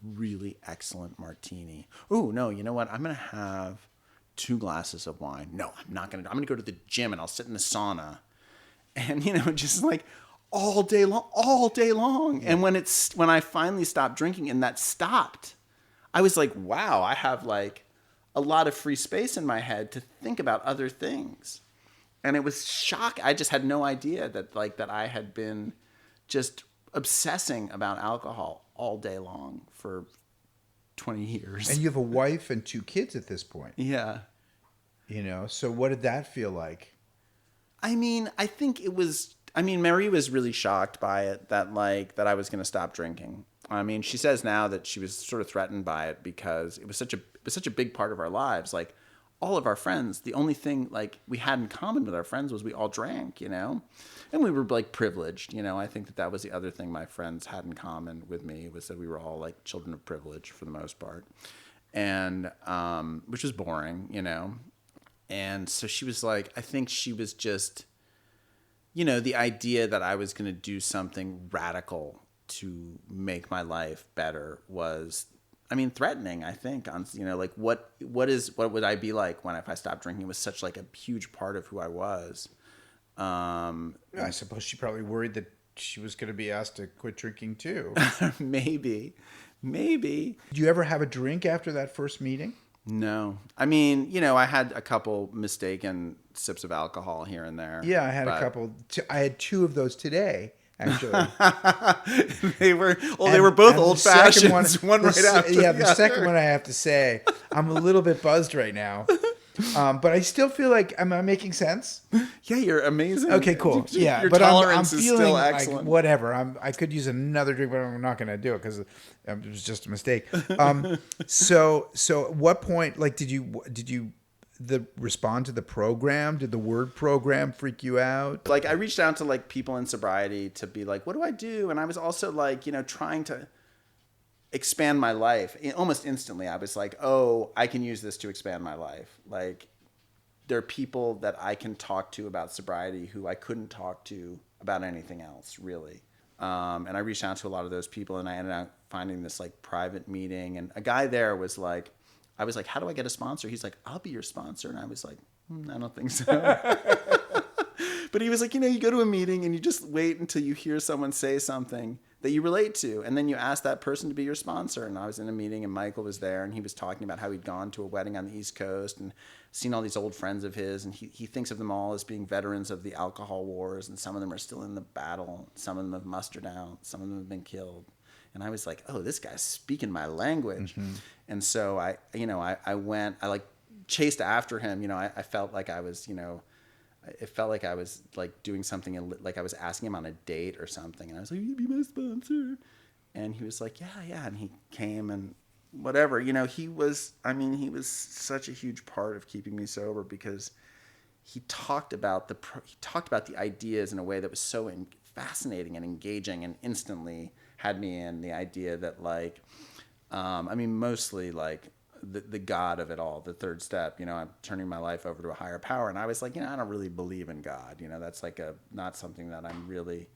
really excellent martini. Ooh, no, you know what? I'm going to have 2 glasses of wine. No, I'm not going to. I'm going to go to the gym and I'll sit in the sauna. And, just all day long. Yeah. And when I finally stopped drinking and that stopped, I was like, wow, I have a lot of free space in my head to think about other things. And it was shocking. I just had no idea that I had been just obsessing about alcohol all day long for 20 years. And you have a wife and 2 kids at this point. Yeah. So what did that feel like? I mean, I think it was, Mary was really shocked by it, that I was going to stop drinking. I mean, she says now that she was sort of threatened by it because it was such a big part of our lives. All of our friends, the only thing we had in common with our friends was we all drank, and we were privileged. I think that was the other thing my friends had in common with me, was that we were all children of privilege for the most part, and which was boring, And so she was I think she was just, the idea that I was going to do something radical to make my life better was, threatening, I think, on, what would I be like if I stopped drinking? It was such a huge part of who I was. I suppose she probably worried that she was going to be asked to quit drinking too. Maybe. Did you ever have a drink after that first meeting? No. I had a couple mistaken sips of alcohol here and there. Yeah, I had a couple. I had 2 of those today, actually. They were both old fashioned. One right after. Yeah, the second one, I have to say, I'm a little bit buzzed right now. But I still feel like, am I making sense? Yeah, you're amazing. Okay, cool. Yeah, your but tolerance I'm is feeling still excellent. Whatever. I could use another drink, but I'm not going to do it because it was just a mistake. So at what point, did you respond to the program? Did the word program freak you out? I reached out to people in sobriety to be what do I do? And I was also trying to expand my life. Almost instantly, I was oh, I can use this to expand my life. There are people that I can talk to about sobriety who I couldn't talk to about anything else, really. And I reached out to a lot of those people, and I ended up finding this private meeting. And a guy there was I was how do I get a sponsor? He's I'll be your sponsor. And I was I don't think so. But he was you go to a meeting and you just wait until you hear someone say something that you relate to, and then you ask that person to be your sponsor. And I was in a meeting and Michael was there, and he was talking about how he'd gone to a wedding on the East Coast and seen all these old friends of his, and he thinks of them all as being veterans of the alcohol wars, and some of them are still in the battle, some of them have mustered out, some of them have been killed. And I was oh, this guy's speaking my language. Mm-hmm. And so I went, I chased after him. I felt like I was, it felt like I was doing something, I was asking him on a date or something. And I was you'd be my sponsor. And he was yeah. And he came and whatever, he was such a huge part of keeping me sober, because he talked about the ideas in a way that was so fascinating and engaging, and instantly had me in the idea that mostly the God of it all, the third step, I'm turning my life over to a higher power. And I was I don't really believe in God. That's not something that I'm really,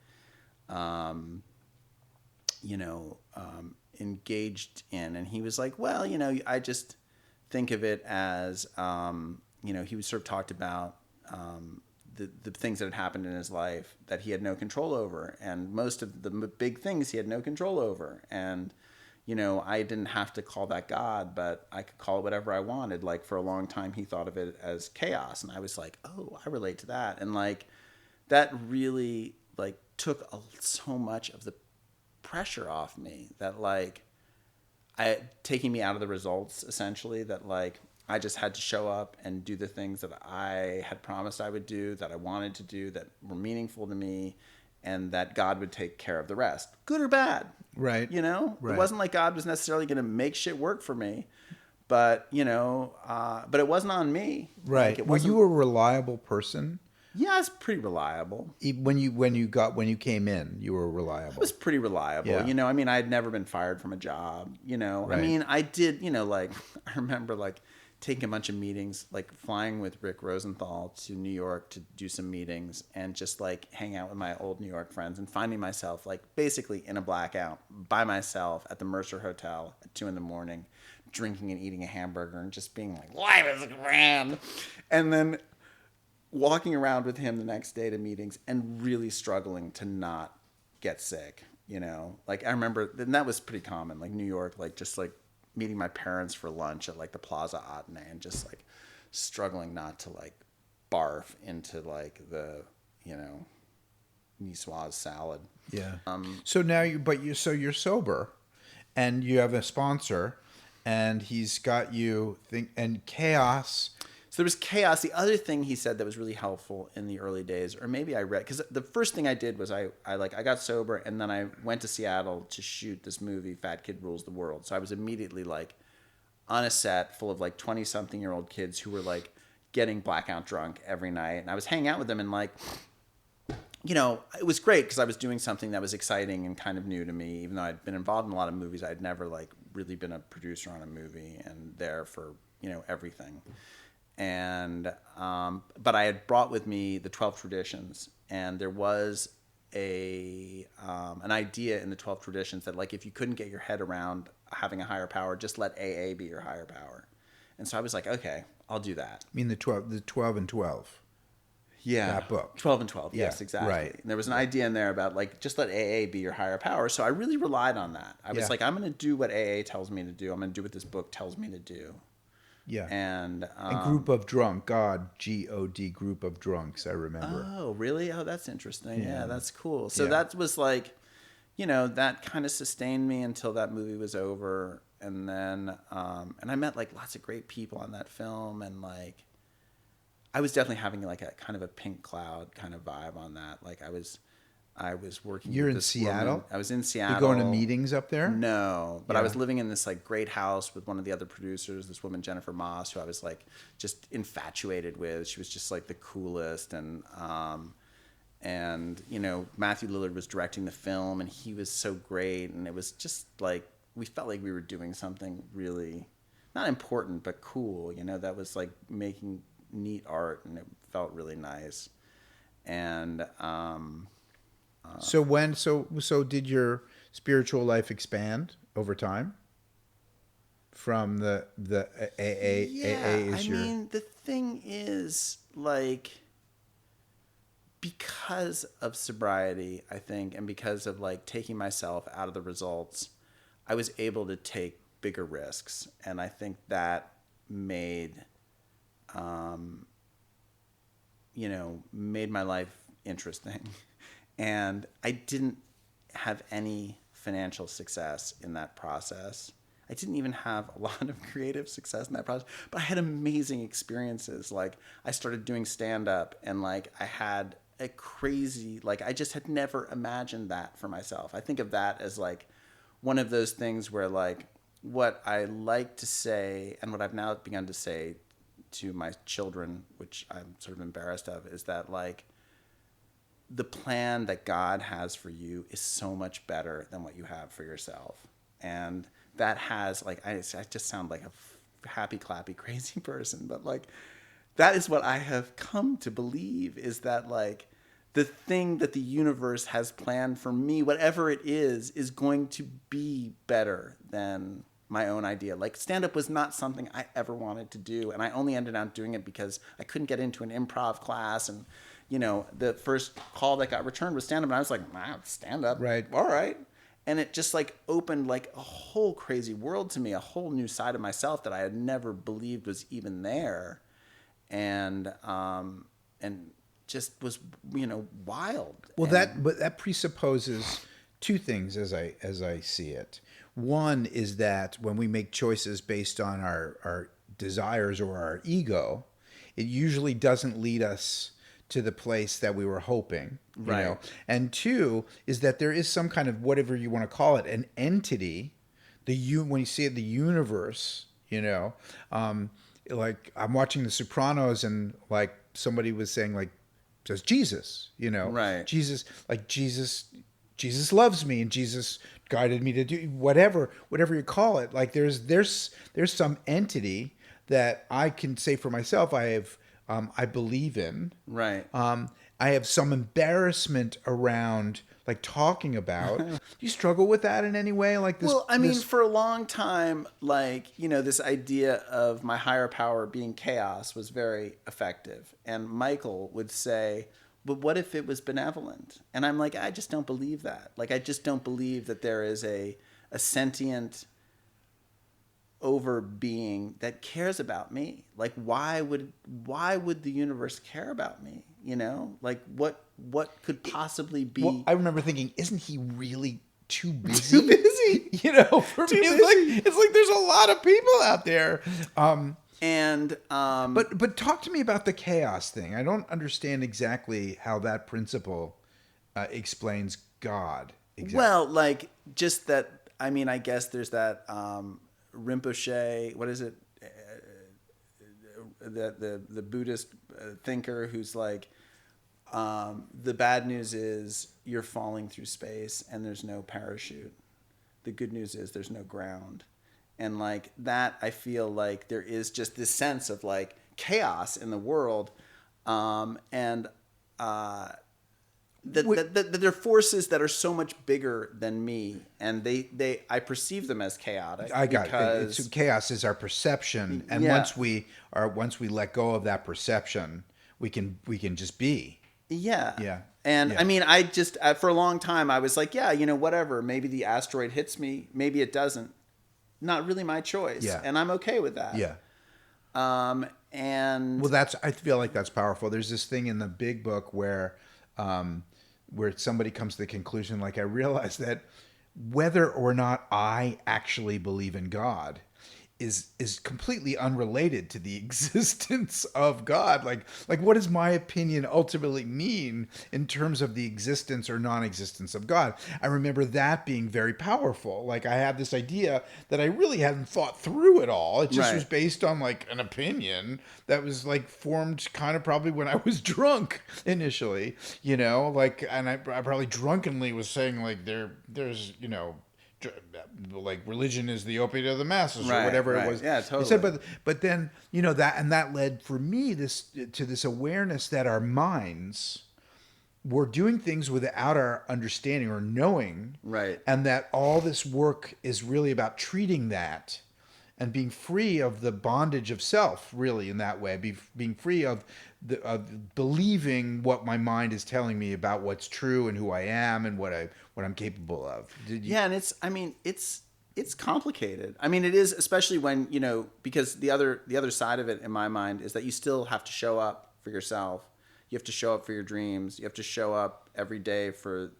engaged in. And he was well, I just think of it as, he was sort of talked about, the things that had happened in his life that he had no control over. And most of the big things he had no control over. And, you know, I didn't have to call that God, but I could call it whatever I wanted. Like for a long time, he thought of it as chaos. And I was like, oh, I relate to that. And like, that really like took so much of the pressure off me that like, taking me out of the results essentially, that like, I just had to show up and do the things that I had promised I would do, that I wanted to do, that were meaningful to me, and that God would take care of the rest, good or bad. Right. You know, Right. It wasn't like God was necessarily going to make shit work for me, but you know, but it wasn't on me. Right. Like, it Were wasn't, you a reliable person? Yeah, it's pretty reliable. When you came in, you were It reliable. was pretty reliable. Yeah. You know, I mean, I had never been fired from a job. You know, Right. I mean, I did. You know, like I remember like taking a bunch of meetings, like flying with Rick Rosenthal to New York to do some meetings, and just like hang out with my old New York friends, and finding myself like basically in a blackout by myself at the Mercer Hotel at 2 a.m, drinking and eating a hamburger, and just being like, life is grand, and then walking around with him the next day to meetings and really struggling to not get sick, you know? Like I remember, and that was pretty common, like New York, like just like meeting my parents for lunch at like the Plaza Atene and just like struggling not to like barf into like the, you know, niçoise salad. Yeah. So now you're sober, and you have a sponsor, and he's got you and chaos. So there was chaos. The other thing he said that was really helpful in the early days, or maybe I read, because the first thing I did was I got sober, and then I went to Seattle to shoot this movie, Fat Kid Rules the World. So I was immediately like on a set full of like 20-something-year-old kids who were like getting blackout drunk every night. And I was hanging out with them, and like, you know, it was great because I was doing something that was exciting and kind of new to me. Even though I'd been involved in a lot of movies, I'd never like really been a producer on a movie and there for, you know, everything. And but I had brought with me the 12 traditions, and there was an idea in the 12 traditions that like if you couldn't get your head around having a higher power, just let AA be your higher power. And so I was like, okay, I'll do that. I mean the 12 and 12. Yeah, that book. 12 and 12. Yeah, Yes, exactly. right. And there was an idea in there about like just let AA be your higher power. So I really relied on that. I was Yeah. like, I'm going to do what AA tells me to do. I'm going to do what this book tells me to do. Yeah. And Group of drunk, God, group of drunks, I remember. Oh, really? Oh, that's interesting. Yeah, Yeah. that's cool. So Yeah. that was like, you know, that kind of sustained me until that movie was over. And then, and I met like lots of great people on that film. And like, I was definitely having like a kind of a pink cloud kind of vibe on that. Like I was working. You're with in this Seattle? woman. I was in Seattle. You're going to meetings up there? No, but I Yeah. was living in this like great house with one of the other producers, this woman Jennifer Moss, who I was like just infatuated with. She was just like the coolest, and you know, Matthew Lillard was directing the film, and he was so great, and it was just like we felt like we were doing something really not important but cool, you know, that was like making neat art, and it felt really nice. And So did your spiritual life expand over time? From the AA yeah, is I mean, the thing is, like, because of sobriety, I think, and because of like taking myself out of the results, I was able to take bigger risks, and I think that made, you know, made my life interesting. And I didn't have any financial success in that process. I didn't even have a lot of creative success in that process, but I had amazing experiences. Like I started doing stand-up, and like I had a crazy, like I just had never imagined that for myself. I think of that as like one of those things where like what I like to say, and what I've now begun to say to my children, which I'm sort of embarrassed of, is that like the plan that God has for you is so much better than what you have for yourself. And that has like, I just sound like a happy, clappy, crazy person, but like, that is what I have come to believe, is that like the thing that the universe has planned for me, whatever it is going to be better than my own idea. Like stand-up was not something I ever wanted to do, and I only ended up doing it because I couldn't get into an improv class, and you know, the first call that got returned was stand-up, and I was like, wow, stand-up, Right. all right. And it just like opened like a whole crazy world to me, a whole new side of myself that I had never believed was even there. And just was, wild. Well, that presupposes two things as I see it. One is that when we make choices based on our desires or our ego, it usually doesn't lead us to the place that we were hoping. Right. And two is that there is some kind of, whatever you want to call it, an entity, when you see it, the universe, like I'm watching The Sopranos and like somebody was saying like, says Jesus, Right. Jesus loves me and Jesus guided me to do whatever you call it. Like there's some entity that I can say for myself I believe in. Right. I have some embarrassment around like talking about. Do you struggle with that in any way? Like this? Well, I mean, for a long time, like, this idea of my higher power being chaos was very effective. And Michael would say, but what if it was benevolent? And I'm like, I just don't believe that. Like, I just don't believe that there is a sentient over being that cares about me. Like, why would the universe care about me? Like what could possibly be? Well, I remember thinking, isn't he really too busy? Too busy. For me, it's like there's a lot of people out there. But talk to me about the chaos thing. I don't understand exactly how that principle explains God. Exactly. Well, like just that. I mean, I guess there's that Rinpoche. What is it? The Buddhist thinker who's like, the bad news is you're falling through space and there's no parachute. The good news is there's no ground. And like that, I feel like there is just this sense of like chaos in the world. That there are forces that are so much bigger than me, and I perceive them as chaotic. I got it. Chaos is our perception, and once we let go of that perception, we can just be. Yeah. And I mean, I just for a long time I was like, whatever. Maybe the asteroid hits me. Maybe it doesn't. Not really my choice. Yeah. And I'm okay with that. Yeah. And I feel like that's powerful. There's this thing in the big book where somebody comes to the conclusion, like, I realize that whether or not I actually believe in God is completely unrelated to the existence of God. Like what does my opinion ultimately mean in terms of the existence or non-existence of God? I remember that being very powerful. Like I had this idea that I really hadn't thought through at all. It just was based on like an opinion that was like formed kind of probably when I was drunk initially, and I probably drunkenly was saying like there's like religion is the opiate of the masses or whatever it was. Yeah, totally. It said, but then that led for me to this awareness that our minds were doing things without our understanding or knowing, right? And that all this work is really about treating that and being free of the bondage of self, really, in that way, being free of believing what my mind is telling me about what's true and who I am and what I'm capable of. And it's complicated. I mean, it is, especially when, because the other side of it in my mind is that you still have to show up for yourself. You have to show up for your dreams. You have to show up every day for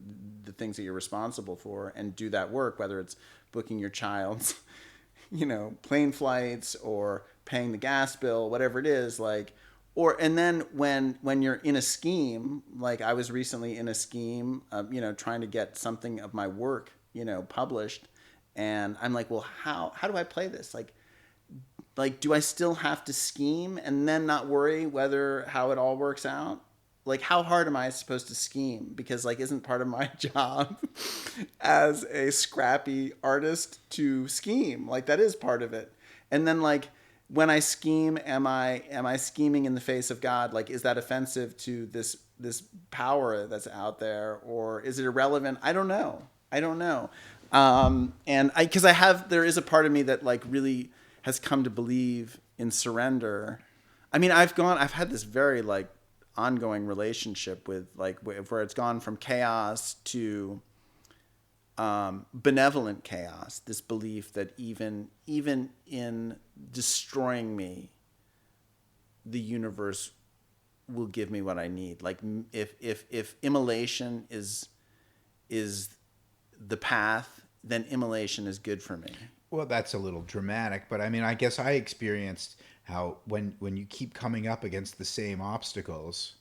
the things that you're responsible for and do that work, whether it's booking your child's, plane flights or paying the gas bill, whatever it is, and then when you're in a scheme, like I was recently in a scheme, trying to get something of my work, published. And I'm like, well, how do I play this? Like, do I still have to scheme and then not worry how it all works out? Like, how hard am I supposed to scheme? Because isn't part of my job as a scrappy artist to scheme? Like, that is part of it. And then when I scheme, am I scheming in the face of God? Like, is that offensive to this power that's out there, or is it irrelevant? I don't know. There is a part of me that really has come to believe in surrender. I mean, I've had this very ongoing relationship with where it's gone from chaos to benevolent chaos, this belief that even in destroying me, the universe will give me what I need. Like if immolation is the path, then immolation is good for me. Well, that's a little dramatic, but I mean, I guess I experienced how when you keep coming up against the same obstacles,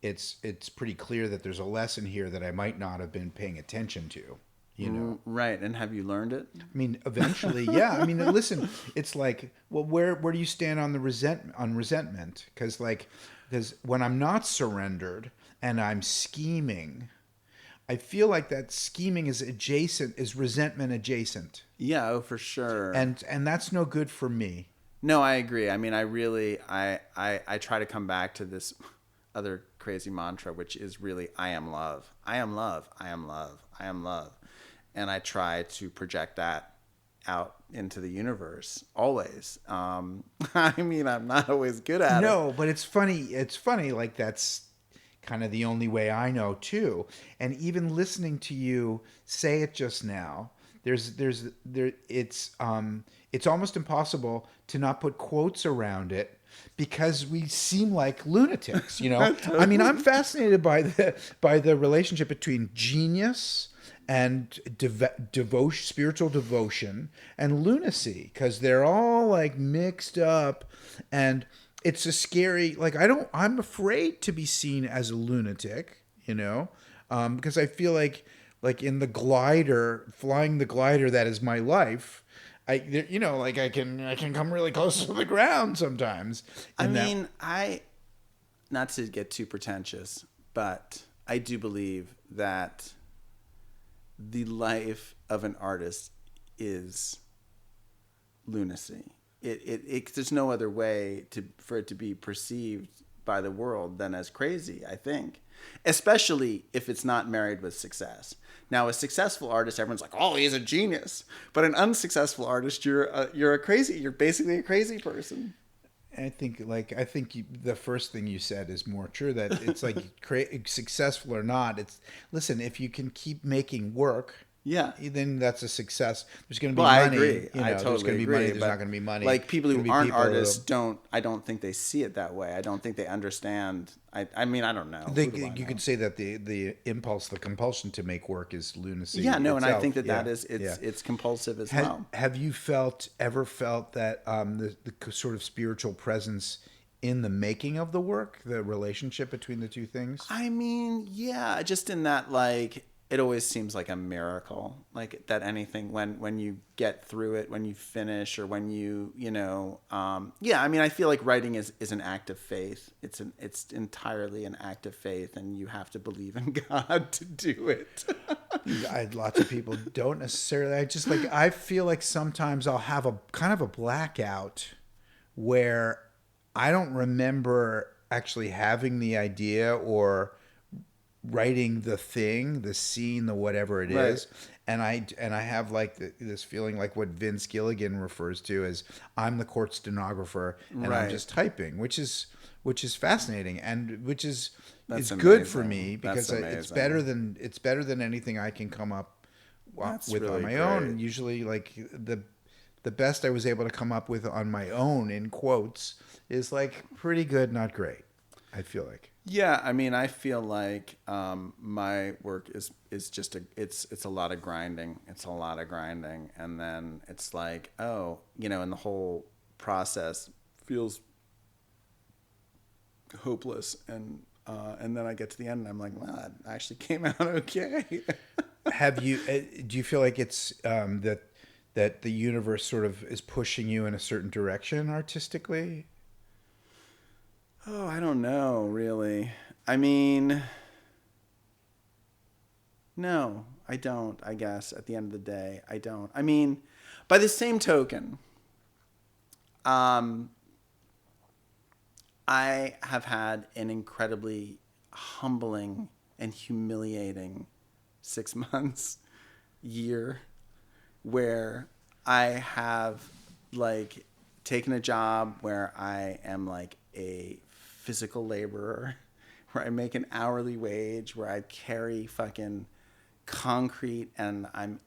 it's pretty clear that there's a lesson here that I might not have been paying attention to. You know, Right? And have you learned it? I mean, eventually, yeah. I mean, listen, it's like, well, where do you stand on the resentment? Because when I'm not surrendered and I'm scheming, I feel like that scheming is resentment adjacent, Yeah, oh, for sure. and that's no good for me. No, I agree. I mean, I really, I try to come back to this other crazy mantra, which is really, I am love. I am love. I am love. I am love. And I try to project that out into the universe always. I mean, I'm not always good at it. No, but it's funny. It's funny. Like that's kind of the only way I know too. And even listening to you say it just now, it's almost impossible to not put quotes around it because we seem like lunatics, you know. I mean, I'm fascinated by the relationship between genius and spiritual devotion and lunacy, because they're all like mixed up, and it's a scary, like, I'm afraid to be seen as a lunatic, you know, because I feel like in the flying the glider that is my life, I can come really close to the ground sometimes. Not to get too pretentious, but I do believe that the life of an artist is lunacy. There's no other way for it to be perceived by the world than as crazy, I think. Especially if it's not married with success. Now, a successful artist, everyone's like, "Oh, he's a genius." But an unsuccessful artist, you're basically a crazy person. I think the first thing you said is more true. That it's like successful or not. Listen, if you can keep making work, yeah, then that's a success. There's going to be money. I agree. You know, I totally there's going to be agree. money. There's not going to be money. Like people who aren't artists I don't think they see it that way. I don't think they understand. I mean, I don't know. You could say that the impulse, the compulsion to make work is lunacy. Yeah, no, itself. and I think that is it's compulsive as well. Have you ever felt that the sort of spiritual presence in the making of the work, the relationship between the two things? I mean, yeah, just in that, like, it always seems like a miracle, like that anything when you get through it, when you finish, or when yeah. I mean, I feel like writing is an act of faith. It's entirely an act of faith, and you have to believe in God to do it. Lots of people don't necessarily. I feel like sometimes I'll have a kind of a blackout where I don't remember actually having the idea or writing the thing, the scene, the whatever it is, and I have like this feeling like what Vince Gilligan refers to as I'm the court stenographer and I'm just typing, which is fascinating, and which is good for me because it's better than anything I can come up with on my own. And usually, like the best I was able to come up with on my own, in quotes, is like pretty good, not great. I feel like. Yeah, I mean, I feel like my work is just it's a lot of grinding. It's a lot of grinding, and then it's like, oh, and the whole process feels hopeless, and then I get to the end, and I'm like, wow, that actually came out okay. Do you feel like it's that the universe sort of is pushing you in a certain direction artistically? Oh, I don't know, really. I mean, no, I don't, I guess, at the end of the day. I don't. I mean, by the same token, I have had an incredibly humbling and humiliating 6 months, year, where I have, like, taken a job where I am, like, a physical laborer, where I make an hourly wage, where I carry fucking concrete, and I'm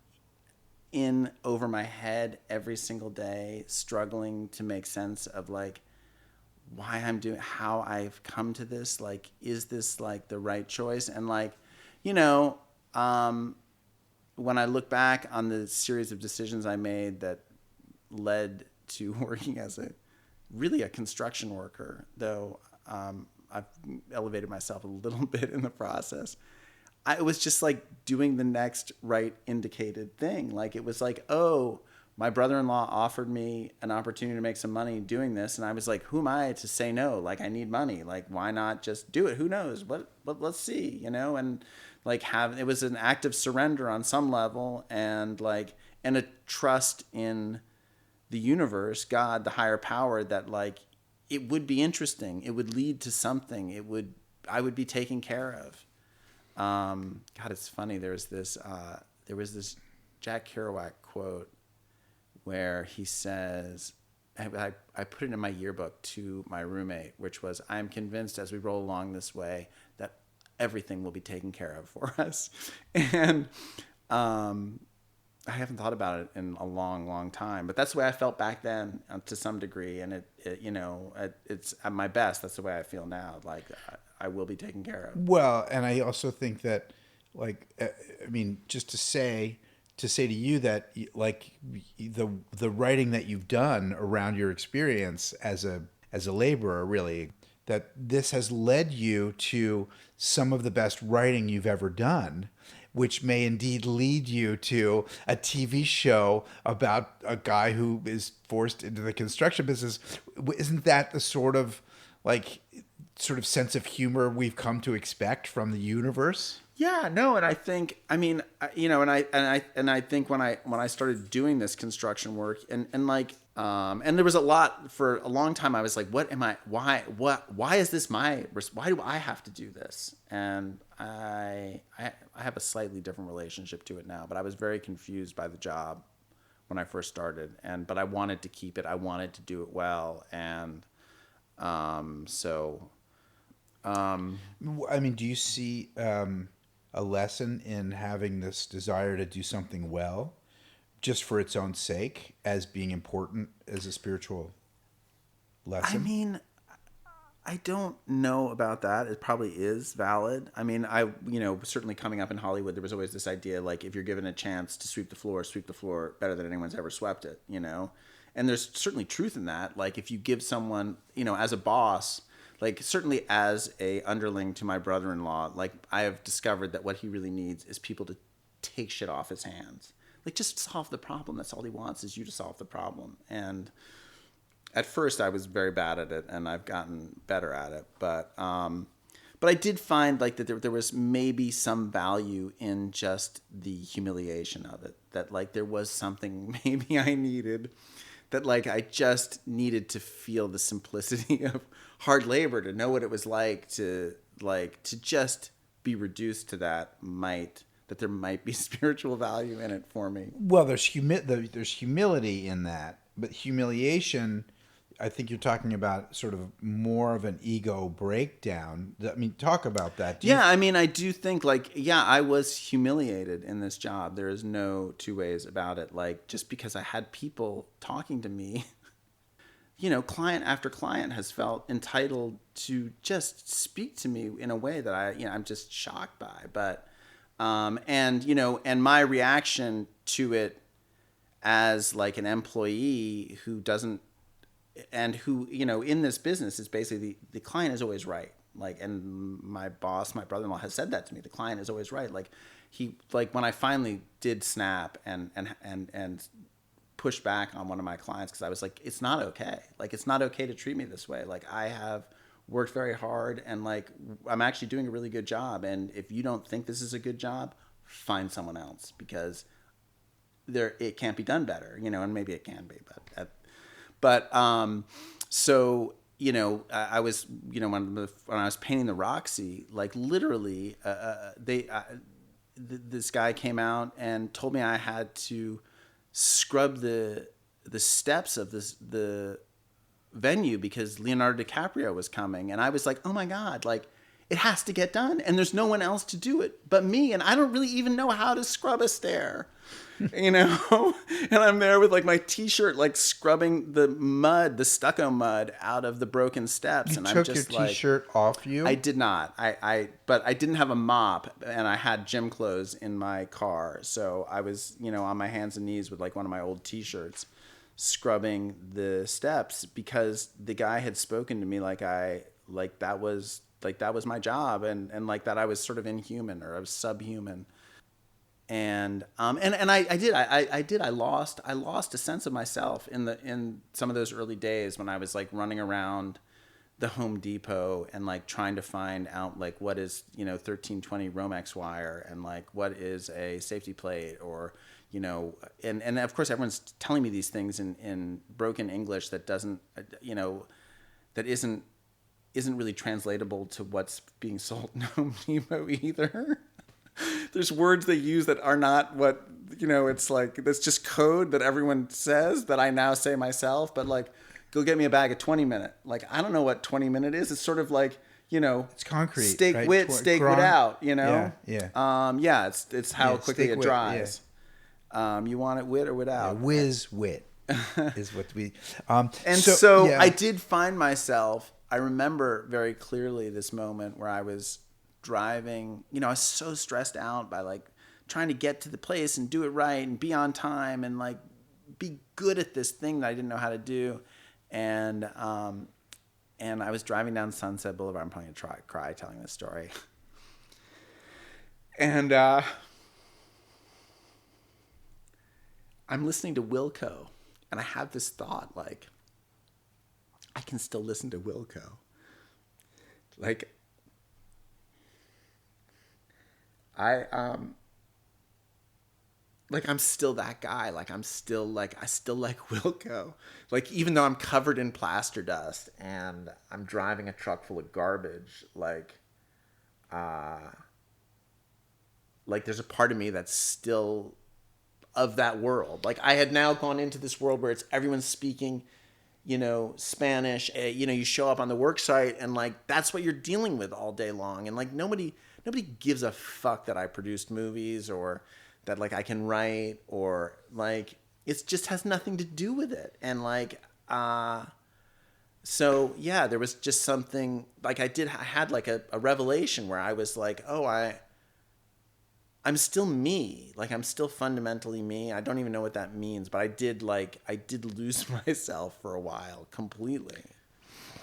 in over my head every single day, struggling to make sense of like why I'm doing, how I've come to this. Like, is this like the right choice? And like, you know, when I look back on the series of decisions I made that led to working as a construction worker, though I've elevated myself a little bit in the process. It was just like doing the next right indicated thing. Like, it was like, oh, my brother-in-law offered me an opportunity to make some money doing this. And I was like, who am I to say no? Like, I need money. Like, why not just do it? Who knows? But let's see, you know? And like it was an act of surrender on some level, and like, and a trust in the universe, God, the higher power, that like, it would be interesting. It would lead to something. I would be taken care of. God, it's funny. There was this Jack Kerouac quote where he says, I put it in my yearbook to my roommate, which was, I'm convinced as we roll along this way that everything will be taken care of for us. And I haven't thought about it in a long, long time, but that's the way I felt back then to some degree. And it's at my best. That's the way I feel now. Like, I will be taken care of. Well, and I also think that, like, I mean, just to say to you that, like, the writing that you've done around your experience as a laborer, really, that this has led you to some of the best writing you've ever done, which may indeed lead you to a TV show about a guy who is forced into the construction business. Isn't that the sort of sense of humor we've come to expect from the universe? Yeah, no, and I think, I mean, you know, and I think when I started doing this construction work, and there was a lot for a long time. I was like, why is this why do I have to do this? And I have a slightly different relationship to it now, but I was very confused by the job when I first started, but I wanted to keep it. I wanted to do it well, and so. I mean, do you see a lesson in having this desire to do something well, just for its own sake, as being important as a spiritual lesson? I mean, I don't know about that. It probably is valid. I mean, certainly coming up in Hollywood, there was always this idea, like, if you're given a chance to sweep the floor better than anyone's ever swept it, you know? And there's certainly truth in that. Like, if you give someone, you know, as a boss, like, certainly as a underling to my brother-in-law, like, I have discovered that what he really needs is people to take shit off his hands. Like, just solve the problem. That's all he wants, is you to solve the problem. And at first I was very bad at it, and I've gotten better at it. But I did find, like, that there was maybe some value in just the humiliation of it. That, like, there was something maybe I needed, that, like, I just needed to feel the simplicity of hard labor, to know what it was like to just be reduced to that there might be spiritual value in it for me. Well, there's humility in that, but humiliation, I think you're talking about sort of more of an ego breakdown. I mean, talk about that. I mean, I do think, like, yeah, I was humiliated in this job. There is no two ways about it. Like, just because I had people talking to me, you know, client after client has felt entitled to just speak to me in a way that I'm just shocked by. But, and my reaction to it as, like, an employee who doesn't, and who, you know, in this business is basically the client is always right. Like, and my boss, my brother-in-law, has said that to me. The client is always right. Like, when I finally did snap and push back on one of my clients, because I was like, it's not okay. Like, it's not okay to treat me this way. Like, I have worked very hard, and, like, I'm actually doing a really good job. And if you don't think this is a good job, find someone else, because it can't be done better, you know, and maybe it can be, but so, you know, I was, you know, when I was painting the Roxy, like, literally, this guy came out and told me I had to scrub the steps of the venue because Leonardo DiCaprio was coming, and I was like, oh my God, like, it has to get done, and there's no one else to do it but me, and I don't really even know how to scrub a stair, you know. And I'm there with like my t-shirt, like scrubbing the mud, the stucco mud out of the broken steps. You And took I'm just your t-shirt off you? I did not. But I didn't have a mop, and I had gym clothes in my car, so I was, you know, on my hands and knees with like one of my old t-shirts, scrubbing the steps, because the guy had spoken to me like that was my job, and like that I was sort of inhuman, or I was subhuman. And I lost a sense of myself in some of those early days when I was like running around the Home Depot and like trying to find out like what is, you know, 1320 Romex wire, and like what is a safety plate, or, you know, and of course everyone's telling me these things in broken English that doesn't, you know, that isn't really translatable to what's being sold in Home Depot either. There's words they use that are not what, you know, it's like, that's just code that everyone says that I now say myself, but like, go get me a bag of 20-minute. Like, I don't know what 20-minute is. It's sort of like, you know, it's concrete, steak right? wit, steak wit out, you know? Yeah. It's how quickly it dries. Yeah. You want it wit or without? Yeah, whiz wit is what we... And so I did find myself, I remember very clearly this moment where I was driving, you know, I was so stressed out by like trying to get to the place and do it right and be on time and like be good at this thing that I didn't know how to do. And I was driving down Sunset Boulevard. I'm probably going to cry telling this story. And I'm listening to Wilco, and I have this thought, like, I can still listen to Wilco. Like, I'm still that guy. Like, I still like Wilco. Like, even though I'm covered in plaster dust and I'm driving a truck full of garbage, like there's a part of me that's still of that world. Like, I had now gone into this world where it's everyone's speaking, you know, Spanish. You know, you show up on the work site and like that's what you're dealing with all day long. And like nobody gives a fuck that I produced movies or that like I can write, or like it just has nothing to do with it. And like so yeah, there was just something like I had like a revelation where I was like, oh, I'm still me. Like, I'm still fundamentally me. I don't even know what that means, but I did lose myself for a while completely.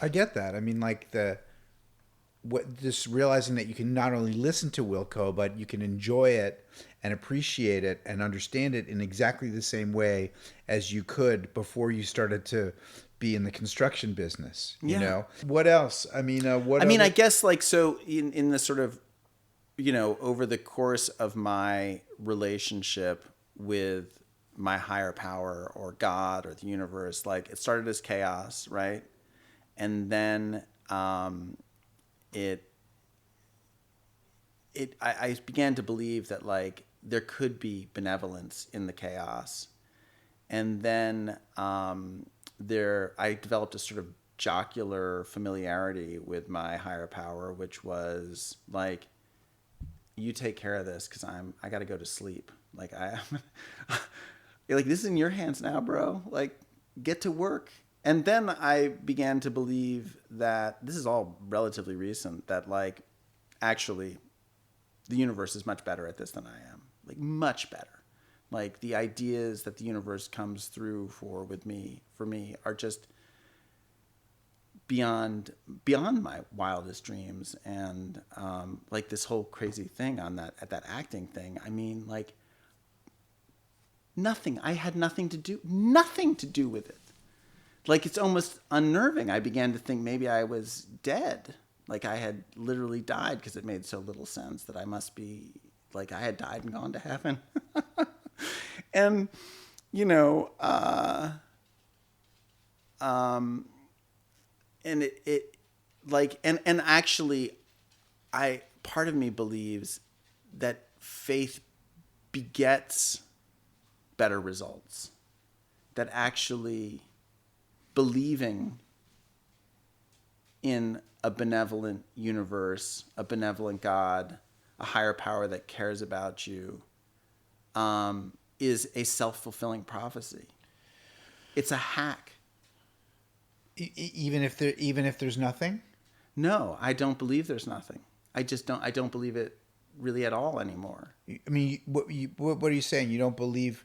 I get that. I mean, like just realizing that you can not only listen to Wilco, but you can enjoy it and appreciate it and understand it in exactly the same way as you could before you started to be in the construction business. You know, what else? I mean, I guess like, so in the sort of, you know, over the course of my relationship with my higher power or God or the universe, like it started as chaos, right? And then I began to believe that like there could be benevolence in the chaos. And then I developed a sort of jocular familiarity with my higher power, which was like, you take care of this because I got to go to sleep. Like you're like, this is in your hands now, bro. Like, get to work. And then I began to believe that this is all relatively recent, that like, actually the universe is much better at this than I am. Like, much better. Like, the ideas that the universe comes through for me are just beyond my wildest dreams. And like this whole crazy thing at that acting thing, I mean, like, I had nothing to do with it. Like, it's almost unnerving. I began to think maybe I was dead. Like, I had literally died, because it made so little sense that I must be, like, I had died and gone to heaven. And, you know, and it like, and actually, part of me believes that faith begets better results. That actually believing in a benevolent universe, a benevolent God, a higher power that cares about you, is a self-fulfilling prophecy. It's a hack. Even if there's nothing? No, I don't believe there's nothing. I don't believe it really at all anymore. I mean, what are you saying? You don't believe?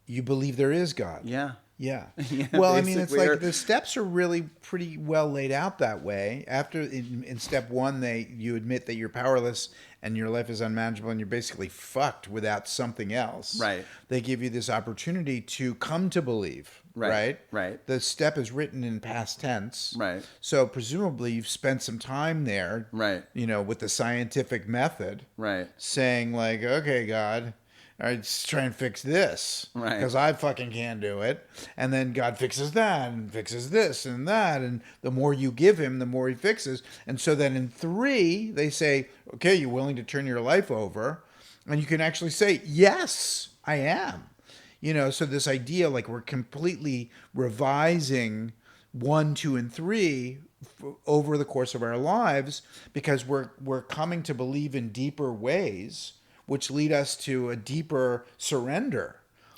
You believe there is God? Yeah. Yeah. Yeah, Well, I mean, it's basically, like the steps are really pretty well laid out that way. After in step one, you admit that you're powerless and your life is unmanageable and you're basically fucked without something else. Right. They give you this opportunity to come to believe. Right. Right. The step is written in past tense. Right. So presumably you've spent some time there. Right. With the scientific method. Right. Saying like, okay, God. All right, let's try and fix this. Right. Because I fucking can't do it. And then God fixes that and fixes this and that. And the more you give him, the more he fixes. And so then in 3, they say, okay, you're willing to turn your life over. And you can actually say, yes, I am. So this idea like we're completely revising 1, 2, and 3 over the course of our lives because we're coming to believe in deeper ways, which lead us to a deeper surrender,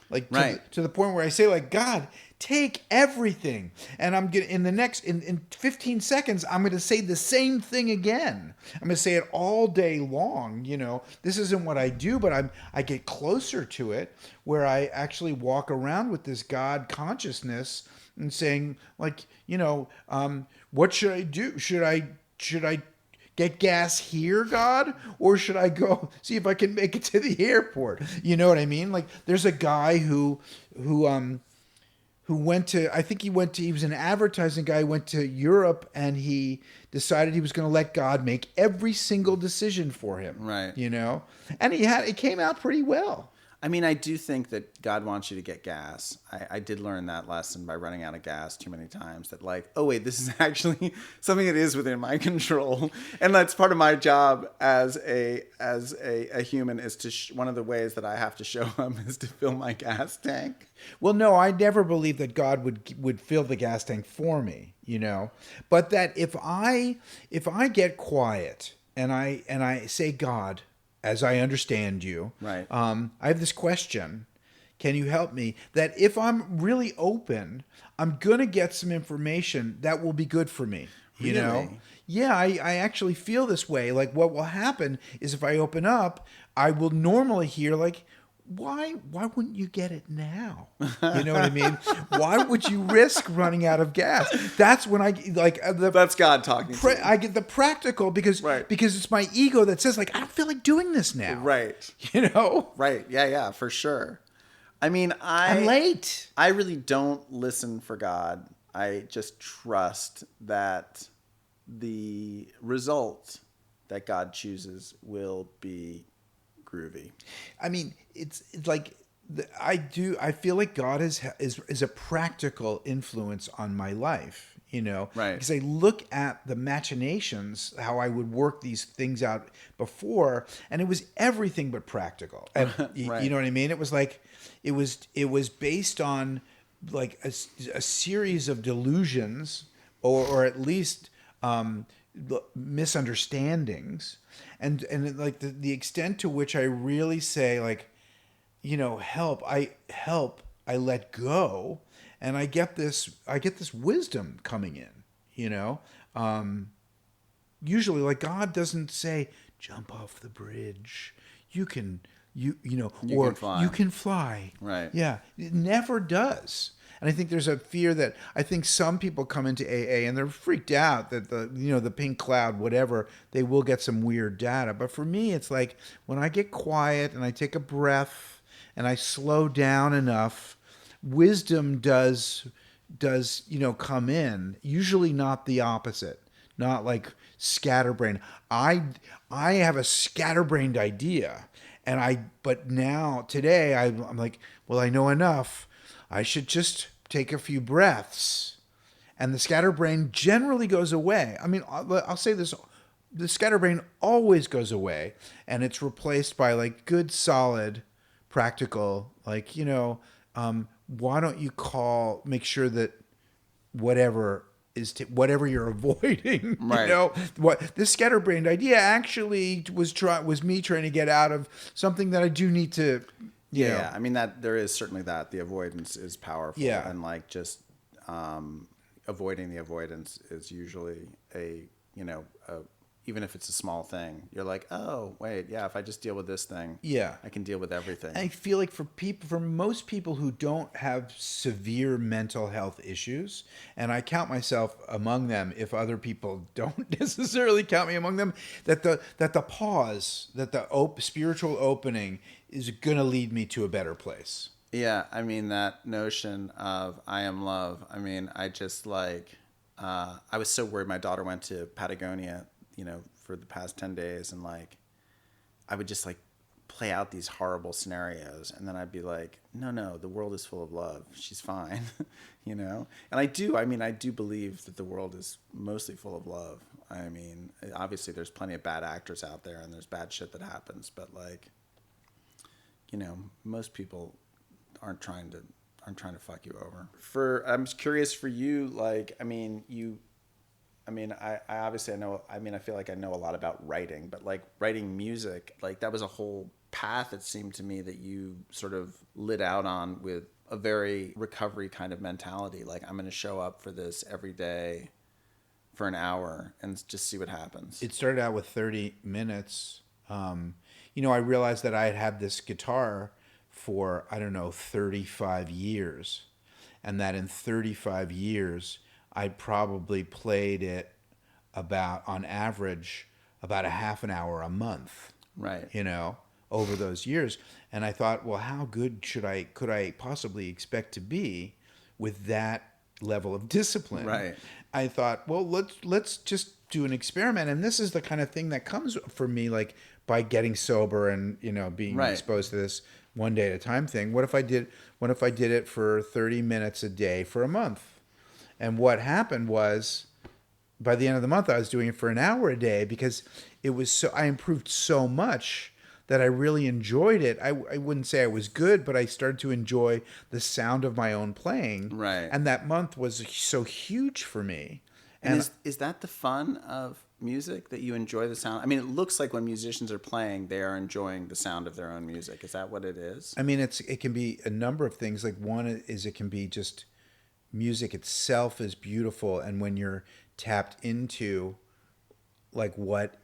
like to the point where I say, like, God, take everything, and I'm gonna in 15 seconds I'm gonna say the same thing again. I'm gonna say it all day long. This isn't what I do, but I get closer to it, where I actually walk around with this God consciousness and saying, like, what should I do? Should I get gas here, God? Or should I go see if I can make it to the airport? You know what I mean? Like, there's a guy who went to, I think he was an advertising guy, went to Europe, and he decided he was going to let God make every single decision for him. Right. And it came out pretty well. I mean, I do think that God wants you to get gas. I did learn that lesson by running out of gas too many times, that like, oh wait, this is actually something that is within my control. And that's part of my job as a human, is to one of the ways that I have to show up is to fill my gas tank. Well, no, I never believed that God would fill the gas tank for me, but that if I get quiet and I say, God, as I understand you, right. I have this question. Can you help me? That if I'm really open, I'm going to get some information that will be good for me. Really? Yeah, I actually feel this way. Like, what will happen is if I open up, I will normally hear, like, why wouldn't you get it now? You know what I mean? Why would you risk running out of gas? That's when I like that's God talking to me. I get the practical because it's my ego that says, like, I don't feel like doing this now. Right. Right. Yeah, for sure. I mean, I'm late. I really don't listen for God. I just trust that the result that God chooses will be groovy. I mean, it's like I feel like God is a practical influence on my life, right? Because I look at the machinations, how I would work these things out before, and it was everything but practical. And right. You know what I mean? It was like it was based on like a series of delusions, or at least misunderstandings. And like the extent to which I really say, like, help, I let go, and I get this wisdom coming in, usually, like, God doesn't say, jump off the bridge, you can fly. Right. Yeah. It never does. And I think there's a fear that I think some people come into AA and they're freaked out that the pink cloud, whatever, they will get some weird data. But for me, it's like when I get quiet and I take a breath and I slow down enough, wisdom does come in. Usually not the opposite. Not like scatterbrain. I have a scatterbrained idea, but now today I'm like, well, I know enough. I should just take a few breaths, and the scatterbrain generally goes away. I mean, I'll say this: the scatterbrain always goes away, and it's replaced by like good, solid, practical. Like, why don't you make sure that whatever whatever you're avoiding. Right. You know, what this scatterbrained idea actually was me trying to get out of something that I do need to. Yeah, I mean that there is certainly that the avoidance is powerful, Yeah. and like just avoiding the avoidance is usually even if it's a small thing, you're like, oh wait, yeah, if I just deal with this thing, Yeah. I can deal with everything. I feel like for most people who don't have severe mental health issues, and I count myself among them, if other people don't necessarily count me among them, that the pause, that the spiritual opening is going to lead me to a better place. Yeah, I mean that notion of I am love. I mean, I just like I was so worried. My daughter went to Patagonia, for the past 10 days, and like I would just like play out these horrible scenarios, and then I'd be like, no, the world is full of love. She's fine, And I do believe that the world is mostly full of love. I mean, obviously there's plenty of bad actors out there, and there's bad shit that happens, but like, most people aren't trying to fuck you over. I'm curious for you, like, I obviously I feel like I know a lot about writing, but like writing music, like that was a whole path, it seemed to me, that you sort of lit out on with a very recovery kind of mentality. Like, I'm going to show up for this every day for an hour and just see what happens. It started out with 30 minutes. I realized that I had had this guitar for, 35 years. And that in 35 years, I probably played it on average, about a half an hour a month. Right. Over those years. And I thought, well, how good could I possibly expect to be with that level of discipline? Right. I thought, well, let's just do an experiment. And this is the kind of thing that comes for me, like, by getting sober and, being Right. exposed to this one day at a time thing. What if I did it for 30 minutes a day for a month? And what happened was, by the end of the month, I was doing it for an hour a day, because I improved so much that I really enjoyed it. I wouldn't say I was good, but I started to enjoy the sound of my own playing. Right. And that month was so huge for me. And is that the fun of music, that you enjoy the sound? I mean, it looks like when musicians are playing, they are enjoying the sound of their own music. Is that what it is? I mean, it can be a number of things. Like, one is it can be just music itself is beautiful, and when you're tapped into like what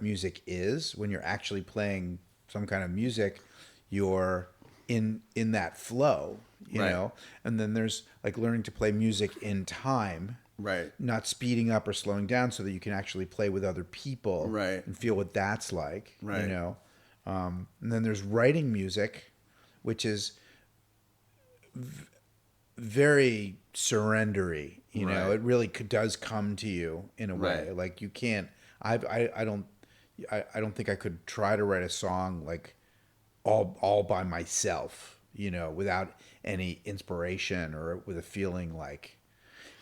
music is, when you're actually playing some kind of music, you're in that flow, you Right. know. And then there's like learning to play music in time, Right. not speeding up or slowing down, so that you can actually play with other people, Right. and feel what that's like, Right. you know. And then there's writing music, which is very surrendery, you know. Right. It really does come to you in a way. Right. Like, you can't. I don't think I could try to write a song like all by myself, you know, without any inspiration or with a feeling like,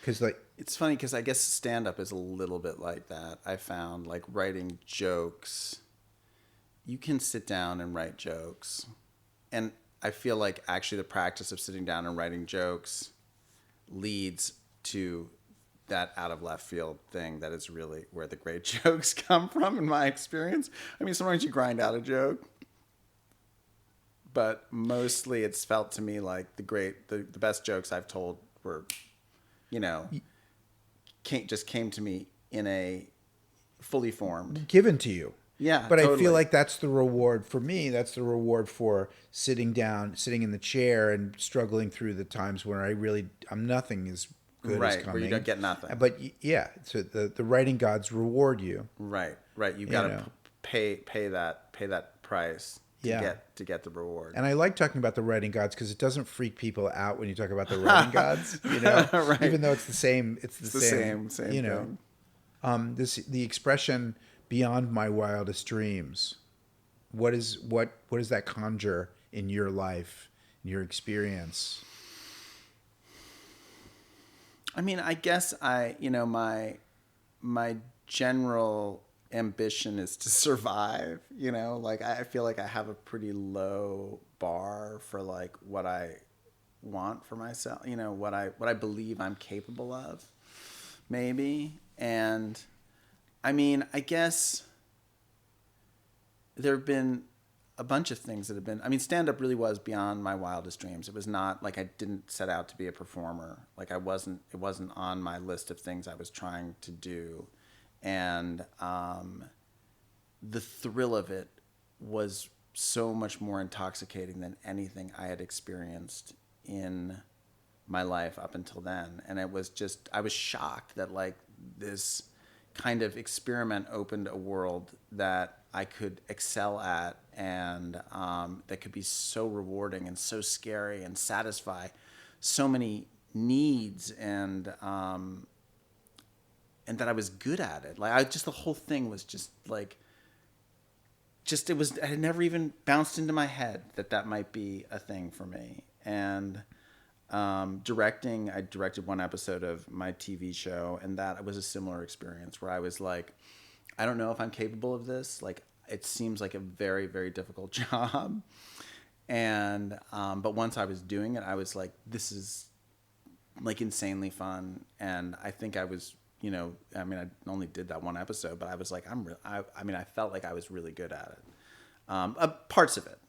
because like It's funny because I guess stand-up is a little bit like that. I found, like, writing jokes. You can sit down and write jokes. And I feel like actually the practice of sitting down and writing jokes leads to that out of left field thing that is really where the great jokes come from, in my experience. I mean, sometimes you grind out a joke, but mostly it's felt to me like the best jokes I've told were, you know, just came to me in a fully formed. given to you. Yeah, But totally. I feel like that's the reward for me. That's the reward for sitting in the chair and struggling through the times where I'm nothing as good as Right, coming. where you don't get nothing. But yeah, so the writing gods reward you. Right. You got to pay that price to get the reward. And I like talking about the writing gods because it doesn't freak people out when you talk about the writing gods, you know. Right. Even though it's the same. It's the same you know. thing. The expression "beyond my wildest dreams." What does that conjure in your life, in your experience? I mean, I guess my general ambition is to survive, you know, like I feel like I have a pretty low bar for like what I want for myself, you know, what I believe I'm capable of. maybe. And I mean, I guess there have been a bunch of things that have been, I mean, stand-up really was beyond my wildest dreams. It was not like I didn't set out to be a performer. Like it wasn't on my list of things I was trying to do. And the thrill of it was so much more intoxicating than anything I had experienced in my life up until then. And it was just, I was shocked that like this kind of experiment opened a world that I could excel at, and that could be so rewarding and so scary and satisfy so many needs, and that I was good at it. Like the whole thing was just like, it had never even bounced into my head that might be a thing for me. And directing, I directed one episode of my TV show, and that was a similar experience where I was like, I don't know if I'm capable of this. Like, it seems like a very, very difficult job. And, but once I was doing it, I was like, this is like insanely fun. And I think I was, you know, I mean, I only did that one episode, but I was like, I mean, I felt like I was really good at it. Parts of it.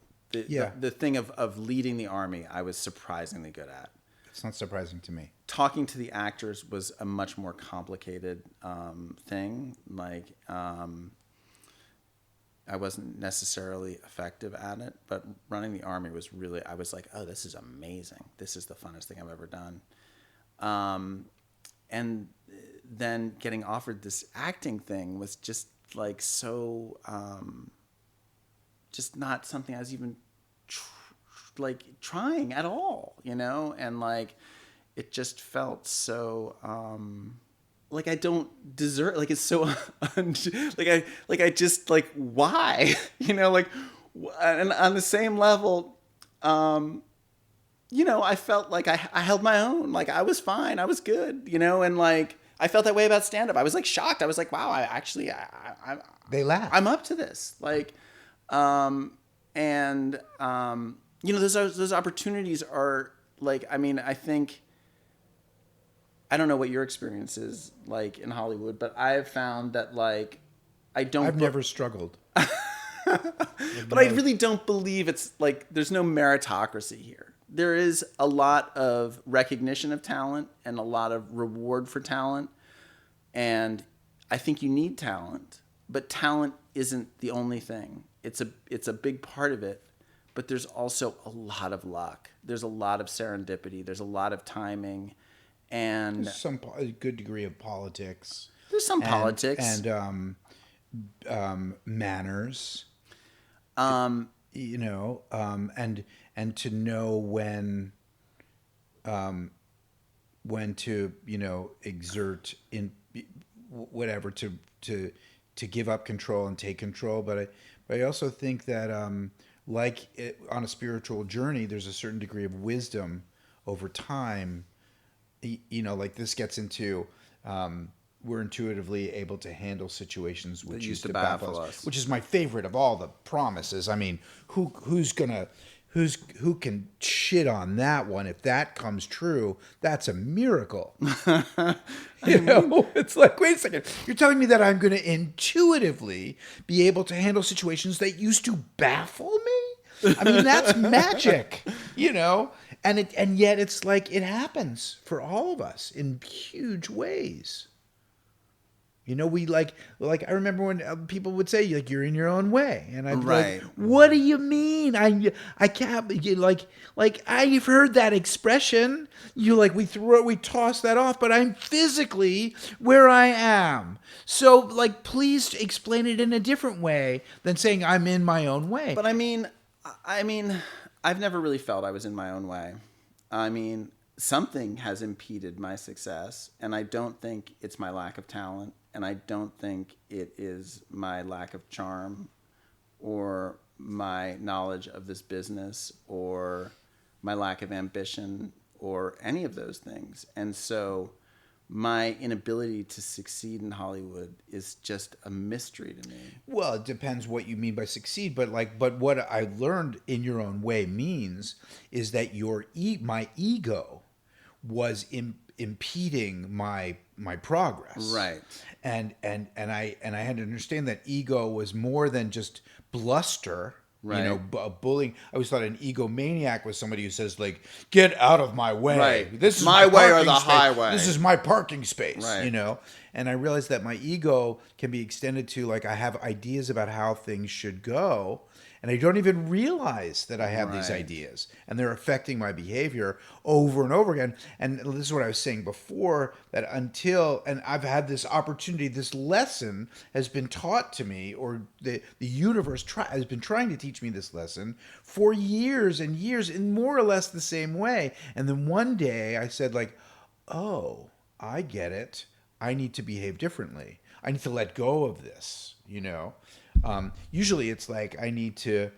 The thing of leading the army, I was surprisingly good at. It's not surprising to me. Talking to the actors was a much more complicated thing. Like, I wasn't necessarily effective at it, but running the army was really, I was like, oh, this is amazing. This is the funnest thing I've ever done. And then getting offered this acting thing was just like so, just not something I was even trying at all, you know? And like, it just felt so, like I don't deserve, like it's so, I just like, why, you know, like, and on the same level, you know, I felt like I held my own, like I was fine, I was good, you know, and like, I felt that way about stand-up. I was like shocked. I was like, wow, they laugh. I'm up to this. Like, you know, those opportunities are like, I mean, I think, I don't know what your experience is like in Hollywood, but I have found that like, I've never struggled. But I really don't believe it's like, there's no meritocracy here. There is a lot of recognition of talent and a lot of reward for talent. And I think you need talent, but talent isn't the only thing. It's a big part of it, but there's also a lot of luck. There's a lot of serendipity. There's a lot of timing, and there's a good degree of politics. There's some politics and manners. You know, and to know when to, you know, exert in whatever to give up control and take control. But I also think that on a spiritual journey, there's a certain degree of wisdom over time. You know, like this gets into we're intuitively able to handle situations which used to baffle us, which is my favorite of all the promises. I mean, who can shit on that one? If that comes true, that's a miracle. You know, it's like, wait a second, you're telling me that I'm going to intuitively be able to handle situations that used to baffle me? I mean, that's magic, you know? And yet it's like it happens for all of us in huge ways. You know, we like I remember when people would say, like, you're in your own way, and I'd be like, what do you mean? I can't. You like I've heard that expression. You like we toss that off, but I'm physically where I am. So like, please explain it in a different way than saying I'm in my own way. But I mean, I've never really felt I was in my own way. I mean, something has impeded my success, and I don't think it's my lack of talent. And I don't think it is my lack of charm or my knowledge of this business or my lack of ambition or any of those things. And so my inability to succeed in Hollywood is just a mystery to me. Well, it depends what you mean by succeed, but what I learned in your own way means is that my ego was impeding my my progress. Right. And I had to understand that ego was more than just bluster. Right. You know, bullying. I always thought an egomaniac was somebody who says, like, "Get out of my way. Right. This is My way or parking the space. highway. This is my parking space." Right. You know, and I realized that my ego can be extended to, like, I have ideas about how things should go, and I don't even realize that I have these Right. ideas, and they're affecting my behavior over and over again. And this is what I was saying before, that and I've had this opportunity, this lesson has been taught to me, or the universe has been trying to teach me this lesson for years and years in more or less the same way. And then one day I said, like, oh, I get it. I need to behave differently. I need to let go of this, you know. Usually it's like I need to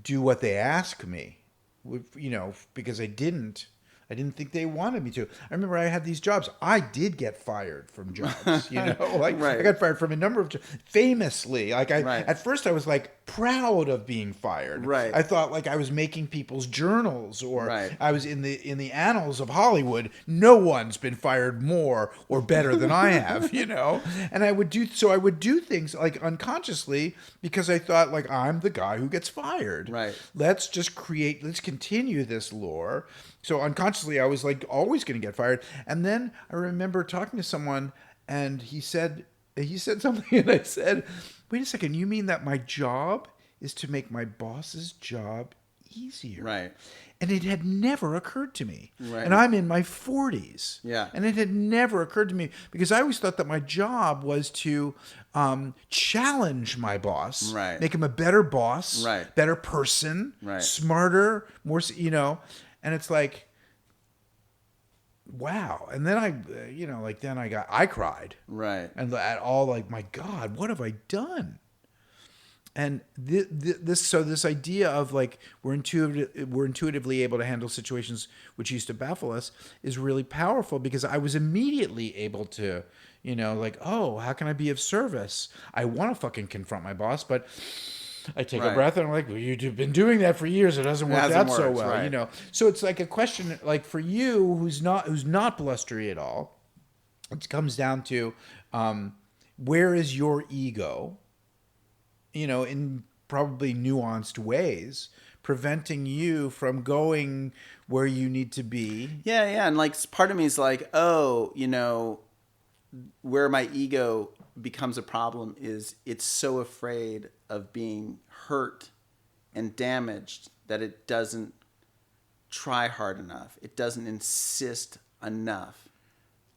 do what they ask me, you know, because I didn't think they wanted me to. I remember I had these jobs. I did get fired from jobs, you know, like Right. I got fired from a number of jobs, famously. Like Right. at first I was like proud of being fired. Right. I thought like I was making people's journals, or Right. I was in the annals of Hollywood. No one's been fired more or better than I have, you know. And I would do things like unconsciously, because I thought, like, I'm the guy who gets fired. Right. Let's continue this lore. So unconsciously, I was like always going to get fired. And then I remember talking to someone, and he said something, and I said, "Wait a second, you mean that my job is to make my boss's job easier?" Right. And it had never occurred to me. Right. And I'm in my 40s. Yeah. And it had never occurred to me, because I always thought that my job was to challenge my boss, Right. make him a better boss, Right. better person, Right. smarter, more, you know. And it's like, wow. And then I cried. Right. And at all, like, my God, what have I done? And this idea of, like, we're intuitively able to handle situations which used to baffle us is really powerful, because I was immediately able to, you know, like, oh, how can I be of service? I want to fucking confront my boss, but I take a Right. breath and I'm like, well, you've been doing that for years. It hasn't worked out so well, right. you know. So it's like a question, like, for you, who's not blustery at all. It comes down to, where is your ego? You know, in probably nuanced ways, preventing you from going where you need to be. Yeah. And like, part of me is like, oh, you know, where my ego becomes a problem is it's so afraid of being hurt and damaged that it doesn't try hard enough. It doesn't insist enough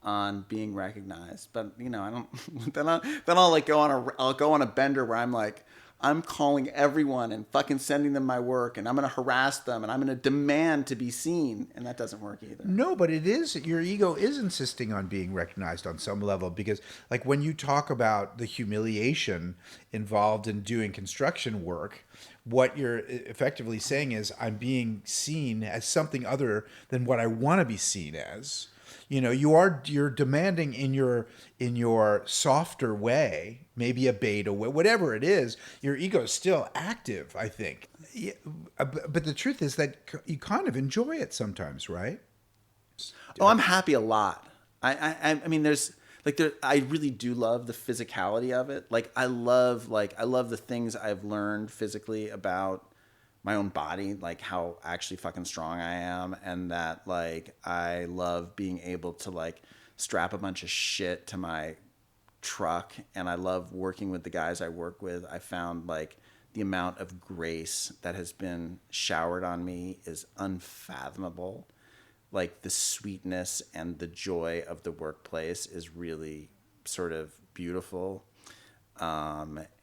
on being recognized. But, you know, I don't, then I'll like go on a bender where I'm like, I'm calling everyone and fucking sending them my work, and I'm going to harass them, and I'm going to demand to be seen. And that doesn't work either. No, but it is, your ego is insisting on being recognized on some level, because, like, when you talk about the humiliation involved in doing construction work, what you're effectively saying is, I'm being seen as something other than what I want to be seen as. You know, you're demanding in your softer way, maybe a beta way, whatever it is. Your ego is still active, I think. Yeah, but the truth is that you kind of enjoy it sometimes, right? Oh, I'm happy a lot. I mean, I really do love the physicality of it. Like, I love the things I've learned physically about my own body, like how actually fucking strong I am, and that, like, I love being able to, like, strap a bunch of shit to my truck, and I love working with the guys I work with. I found, like, the amount of grace that has been showered on me is unfathomable. Like, the sweetness and the joy of the workplace is really sort of beautiful.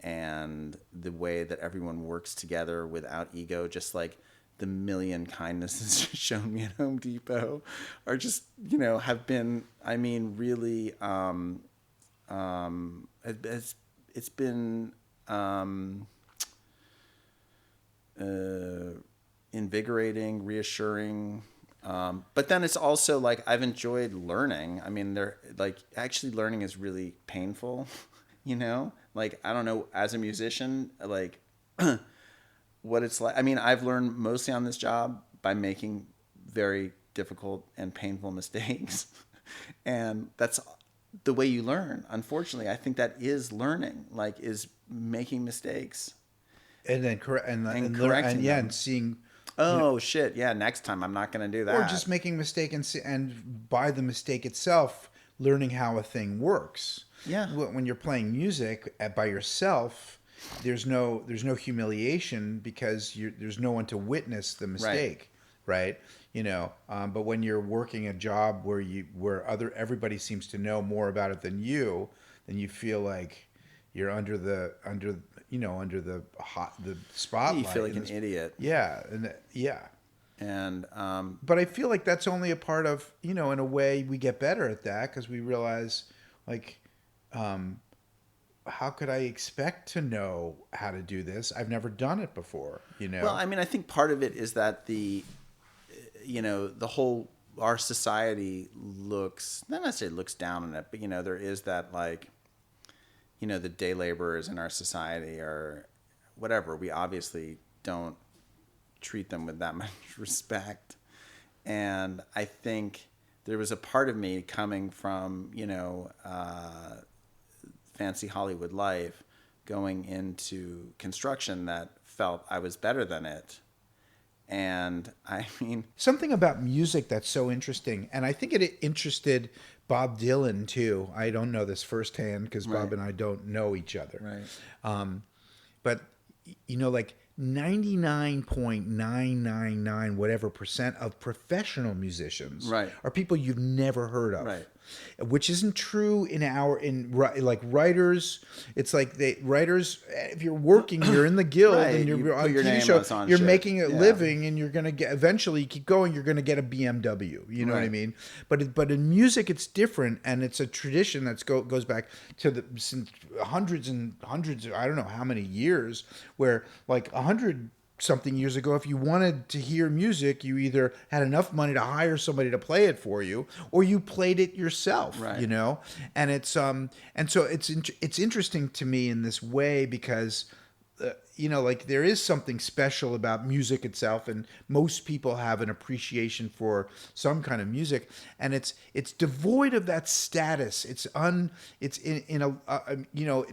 And the way that everyone works together without ego, just like the million kindnesses shown me at Home Depot, are just, you know, have been, I mean, really, it's been invigorating, reassuring. But then it's also like, I've enjoyed learning. I mean, actually learning is really painful. You know, like, I don't know, as a musician, like, what it's like. I mean, I've learned mostly on this job by making very difficult and painful mistakes. And the way you learn. Unfortunately, I think that is learning, like is making mistakes and then and learn, correcting them. and seeing, Oh shit! Yeah, next time I'm not going to do that. or just making a mistake and by the mistake itself, learning how a thing works. Yeah. When you're playing music by yourself, there's no humiliation because there's no one to witness the mistake, right? But when you're working a job where everybody seems to know more about it than you, then you feel like you're under the spotlight. You feel like an idiot. Yeah, And but I feel like that's only a part of, in a way we get better at that because we realize, like, how could I expect to know how to do this? I've never done it before, Well, I mean, I think part of it is that the whole, our society looks, not necessarily looks down on it, but, there is that, like, the day laborers in our society or whatever, we obviously don't treat them with that much respect. And I think there was a part of me coming from, fancy Hollywood life, going into construction that felt I was better than it. And I mean, something about music that's so interesting, and I think it interested Bob Dylan too. I don't know this firsthand because Bob and I don't know each other. Right. But like 99.999 whatever percent of professional musicians are people you've never heard of. Right. Which isn't true like writers. It's like writers, if you're working, you're in the guild and you're on your TV show, you're making a living, and you're gonna get, eventually you keep going, you're gonna get a BMW. You know what I mean? But in music it's different, and it's a tradition that goes back to since hundreds and hundreds, I don't know how many years, where like 100 something years ago, if you wanted to hear music, you either had enough money to hire somebody to play it for you, or you played it yourself. And it's and so it's interesting to me in this way because like there is something special about music itself, and most people have an appreciation for some kind of music, and it's devoid of that status. It's in a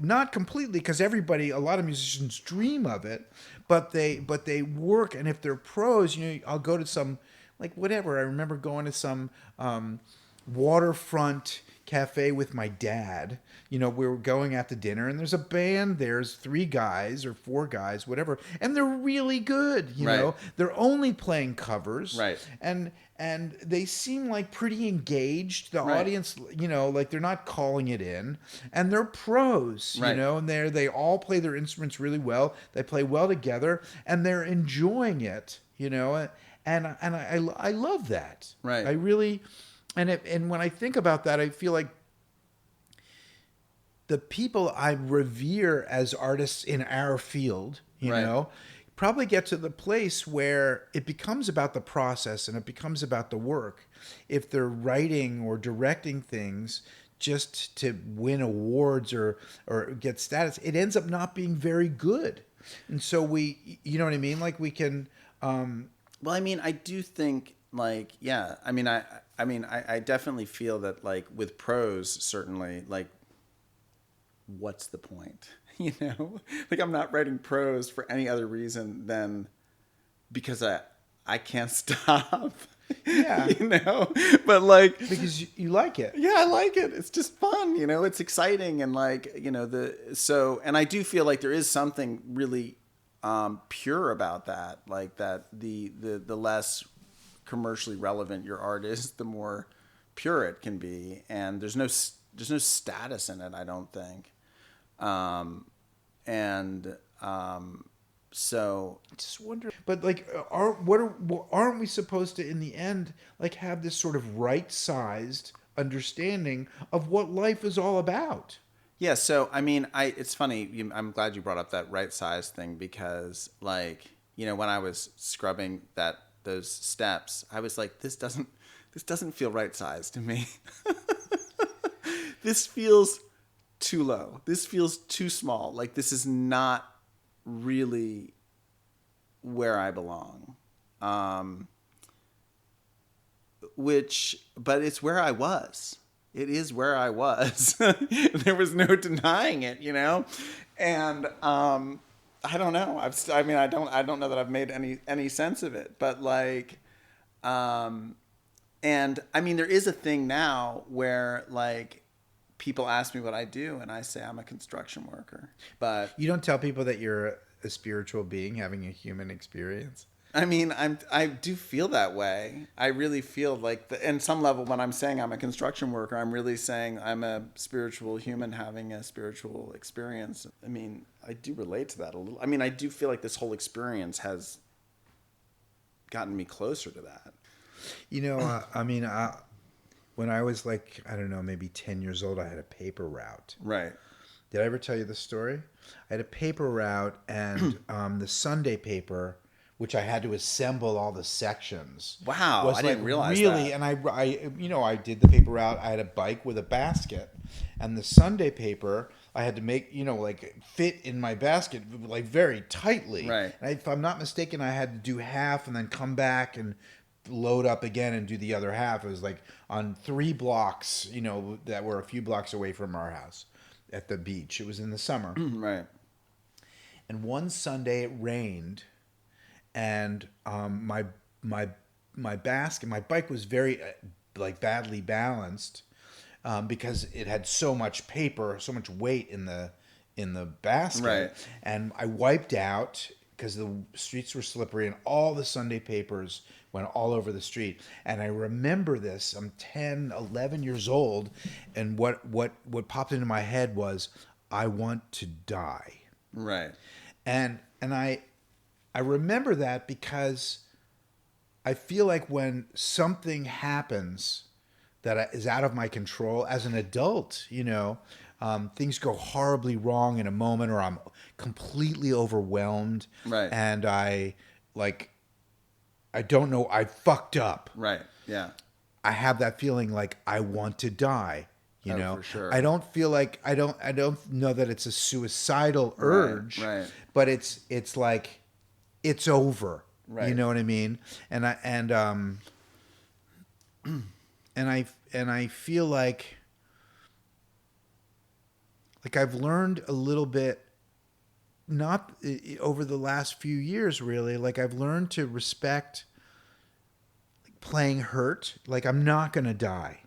not completely, because a lot of musicians dream of it, but they work, and if they're pros, I'll go to some, like, whatever. I remember going to some waterfront cafe with my dad. We were going out to dinner, and there's a band. There's 3 guys or 4 guys, whatever, and they're really good. You know, they're only playing covers, and they seem like pretty engaged. The audience, like they're not calling it in, and they're pros. And they all play their instruments really well. They play well together, and they're enjoying it. And I love that. I really. And when I think about that, I feel like the people I revere as artists in our field, probably get to the place where it becomes about the process and it becomes about the work. If they're writing or directing things just to win awards or get status, it ends up not being very good. And so we, you know what I mean? Like we can... Well, I mean, I do think, like, yeah, I mean, I definitely feel that, like, with prose, certainly, like, what's the point? Like, I'm not writing prose for any other reason than because I can't stop. Yeah. But, like, because you like it. Yeah, I like it. It's just fun, it's exciting, and, like, and I do feel like there is something really pure about that, like that the less commercially relevant your art is, the more pure it can be, and there's no status in it, I don't think. So I just wonder, but like, aren't we supposed to, in the end, like have this sort of right-sized understanding of what life is all about? Yeah, so I mean, it's funny. I'm glad you brought up that right size thing because, like, when I was scrubbing those steps, I was like, this doesn't feel right size to me. This feels too low. This feels too small. Like, this is not really where I belong. But it's where I was. it is where I was. There was no denying it, you know? And I don't know. I don't know that I've made any sense of it, but like and I mean there is a thing now where like people ask me what I do and I say I'm a construction worker. But You don't tell people that you're a spiritual being having a human experience. I mean, I do feel that way. I really feel like, in some level, when I'm saying I'm a construction worker, I'm really saying I'm a spiritual human having a spiritual experience. I mean, I do relate to that a little. I mean, I do feel like this whole experience has gotten me closer to that. You know, when I was like, I don't know, maybe 10 years old, I had a paper route. Right. Did I ever tell you the story? I had a paper route, and the Sunday paper, which I had to assemble all the sections. Wow, was I didn't realize really, that. and I did the paper route. I had a bike with a basket, and the Sunday paper I had to make, like fit in my basket like very tightly. Right. And if I'm not mistaken, I had to do half and then come back and load up again and do the other half. It was like on 3 blocks, that were a few blocks away from our house at the beach. It was in the summer. Right. And one Sunday it rained, and my basket, my bike was very badly balanced because it had so much paper, so much weight in the basket. Right. And I wiped out because the streets were slippery, and all the Sunday papers went all over the street. And I remember this. I'm 10, 11 years old, and what popped into my head was, I want to die. Right. And I remember that because I feel like when something happens that is out of my control as an adult, things go horribly wrong in a moment, or I'm completely overwhelmed. Right. And I don't know, I fucked up. Right. Yeah. I have that feeling like I want to die. For sure. I don't feel like I don't know that it's a suicidal urge, right. But it's like it's over. Right. You know what I mean? And I feel like I've learned a little bit, not over the last few years really, like I've learned to respect playing hurt. Like I'm not going to die.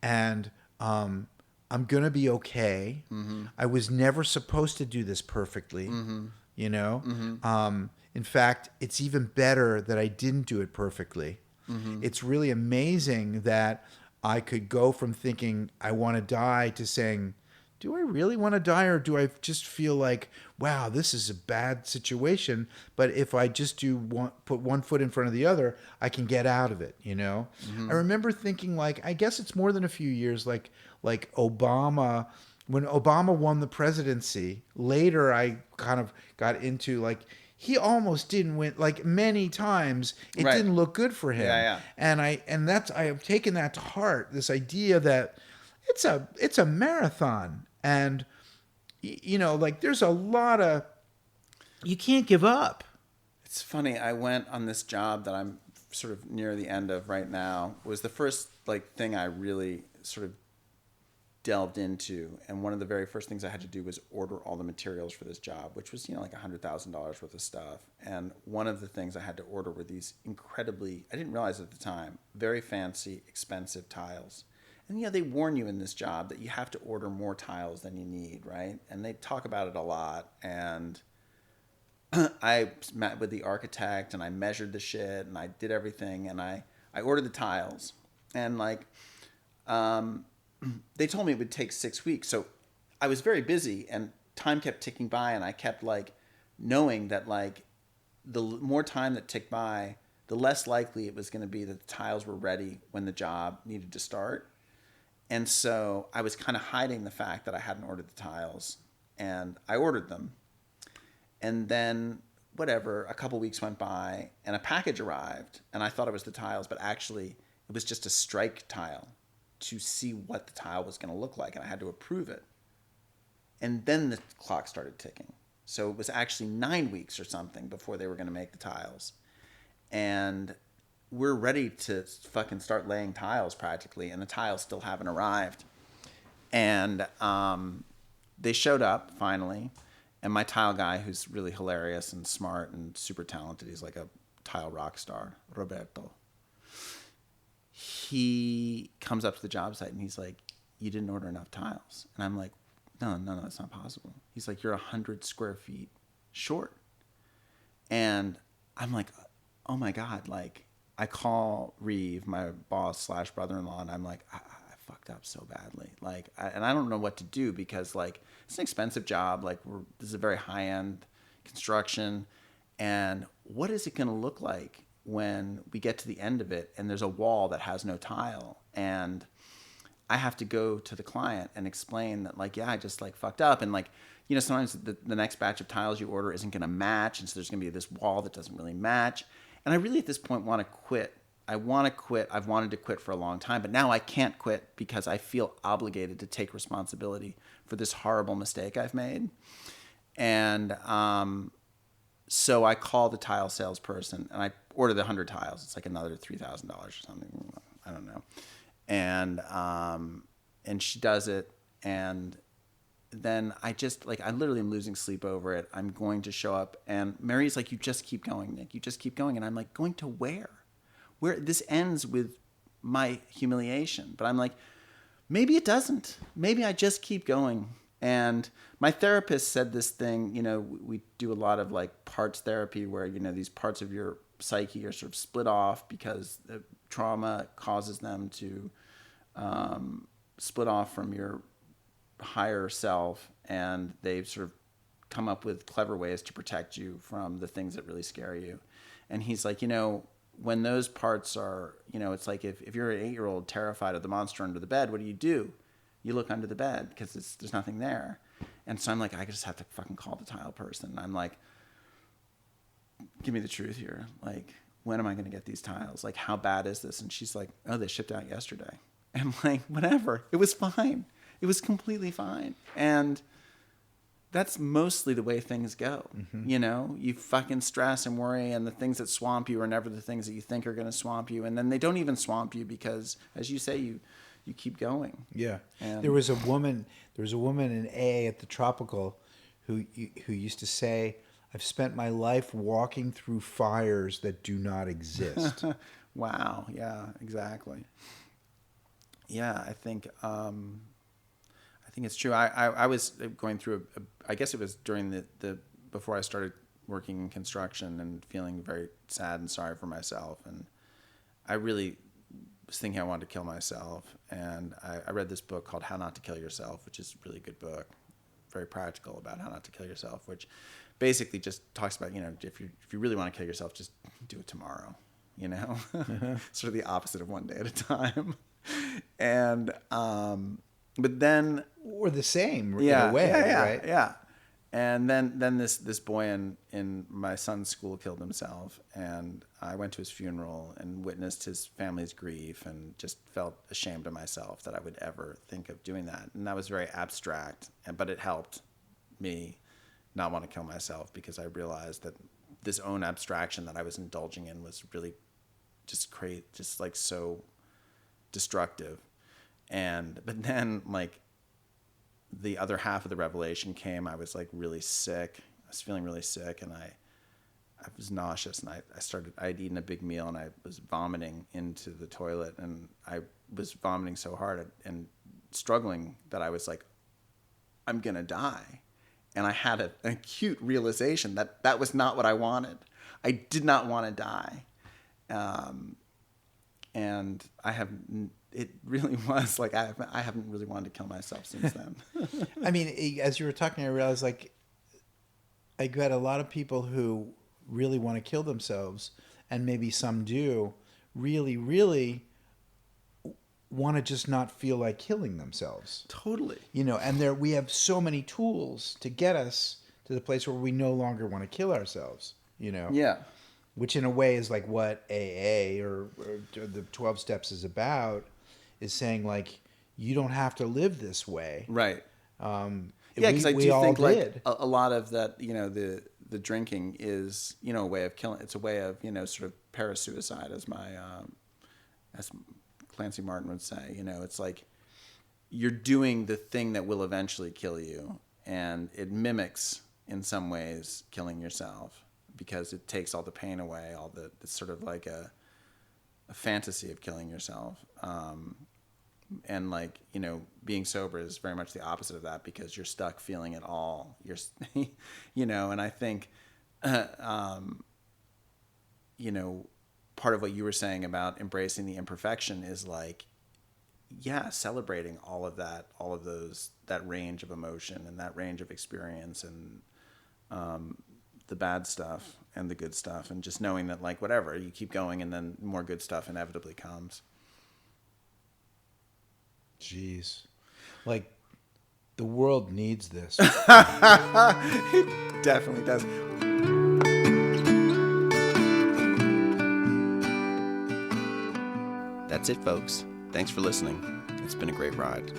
And I'm going to be okay. Mm-hmm. I was never supposed to do this perfectly, Mm-hmm. In fact, it's even better that I didn't do it perfectly. Mm-hmm. It's really amazing that I could go from thinking I want to die to saying, do I really want to die, or do I just feel like, wow, this is a bad situation, but if I just put one foot in front of the other, I can get out of it, Mm-hmm. I remember thinking, like, I guess it's more than a few years, like Obama, when Obama won the presidency, later I kind of got into, like, he almost didn't win, like many times it Right. didn't look good for him. Yeah. And I have taken that to heart, this idea that it's a marathon. And, like there's a lot of, you can't give up. It's funny. I went on this job that I'm sort of near the end of right now. Was the first thing I really sort of delved into, and one of the very first things I had to do was order all the materials for this job, which was like $100,000 worth of stuff. And one of the things I had to order were these incredibly, I didn't realize at the time, very fancy, expensive tiles. And they warn you in this job that you have to order more tiles than you need, right? And they talk about it a lot. And I met with the architect and I measured the shit and I did everything and I ordered the tiles. And they told me it would take 6 weeks. So I was very busy and time kept ticking by, and I kept knowing that the more time that ticked by, the less likely it was going to be that the tiles were ready when the job needed to start. And so I was kind of hiding the fact that I hadn't ordered the tiles, and I ordered them. And then a couple weeks went by and a package arrived, and I thought it was the tiles, but actually it was just a strike tile to see what the tile was going to look like, and I had to approve it. And then the clock started ticking. So it was actually 9 weeks or something before they were going to make the tiles. And we're ready to fucking start laying tiles practically, and the tiles still haven't arrived. And they showed up finally, and my tile guy, who's really hilarious and smart and super talented, he's like a tile rock star, Roberto. He comes up to the job site and he's like, "You didn't order enough tiles." And I'm like, no, that's not possible. He's like, "You're 100 square feet short." And I'm like, oh my God. Like, I call Reeve, my boss / brother-in-law, and I'm like, I fucked up so badly. Like, and I don't know what to do because, like, it's an expensive job. Like, this is a very high-end construction. And what is it going to look like when we get to the end of it and there's a wall that has no tile? And I have to go to the client and explain that, like, yeah, I just, like, fucked up. And, like, you know, sometimes the next batch of tiles you order isn't going to match. And so there's going to be this wall that doesn't really match. And I really, at this point, want to quit. I want to quit. I've wanted to quit for a long time. But now I can't quit because I feel obligated to take responsibility for this horrible mistake I've made. And so I call the tile salesperson, and I order the 100 tiles. It's like another $3,000 or something. I don't know. And she does it, and then I just, like, I literally am losing sleep over it. I'm going to show up, and Mary's like, "You just keep going, Nick. You just keep going." And I'm like, "Going to where? Where? This ends with my humiliation." But I'm like, maybe it doesn't. Maybe I just keep going. And my therapist said this thing, you know, we do a lot of, like, parts therapy where, you know, these parts of your psyche are sort of split off because the trauma causes them to split off from your higher self, and they've sort of come up with clever ways to protect you from the things that really scare you. And he's like, you know, when those parts are, you know, it's like if you're an 8-year-old terrified of the monster under the bed, what do? You look under the bed because there's nothing there. And so I'm like, I just have to fucking call the tile person. I'm like, give me the truth here. Like, when am I going to get these tiles? Like, how bad is this? And she's like, oh, they shipped out yesterday. And I'm like, whatever. It was fine. It was completely fine. And that's mostly the way things go. Mm-hmm. You know, you fucking stress and worry, and the things that swamp you are never the things that you think are going to swamp you. And then they don't even swamp you because, as you say, you keep going. Yeah. And there was a woman in AA at the Tropical who used to say, "I've spent my life walking through fires that do not exist." Wow. Yeah, exactly. Yeah, I think it's true. I was going through I guess it was during the before I started working in construction and feeling very sad and sorry for myself, and I really was thinking I wanted to kill myself. And I read this book called How Not to Kill Yourself, which is a really good book, very practical about how not to kill yourself, which basically just talks about, you know, if you really want to kill yourself, just do it tomorrow, you know. Sort of the opposite of one day at a time. And but then, or the same in a way, right? Yeah. And then this boy in my son's school killed himself, and I went to his funeral and witnessed his family's grief and just felt ashamed of myself that I would ever think of doing that. And that was very abstract, but it helped me not want to kill myself, because I realized that this own abstraction that I was indulging in was really just like so destructive. But then, like, the other half of the revelation came. I was, like, really sick. I was feeling really sick, and I was nauseous, and I'd eaten a big meal, and I was vomiting into the toilet, and I was vomiting so hard and struggling that I was like, I'm gonna die. And I had an acute realization that was not what I wanted. I did not want to die. And it really was like, I haven't really wanted to kill myself since then. I mean, as you were talking, I realized, like, I got a lot of people who really want to kill themselves, and maybe some do, really, really want to just not feel like killing themselves. Totally. You know, and we have so many tools to get us to the place where we no longer want to kill ourselves, you know? Yeah. Which in a way is like what AA or the 12 steps is about, is saying, like, you don't have to live this way. Right. Because I do think like a lot of that, you know, the drinking is, you know, a way of killing. It's a way of, you know, sort of parasuicide, as Clancy Martin would say. It's like you're doing the thing that will eventually kill you, and it mimics in some ways killing yourself because it takes all the pain away, it's sort of like a fantasy of killing yourself. And like, being sober is very much the opposite of that because you're stuck feeling it all. And I think, part of what you were saying about embracing the imperfection is like, celebrating all of that, that range of emotion and that range of experience and, the bad stuff and the good stuff, and just knowing that like, whatever, you keep going and then more good stuff inevitably comes. Jeez. Like, the world needs this. It definitely does. That's it, folks. Thanks for listening. It's been a great ride.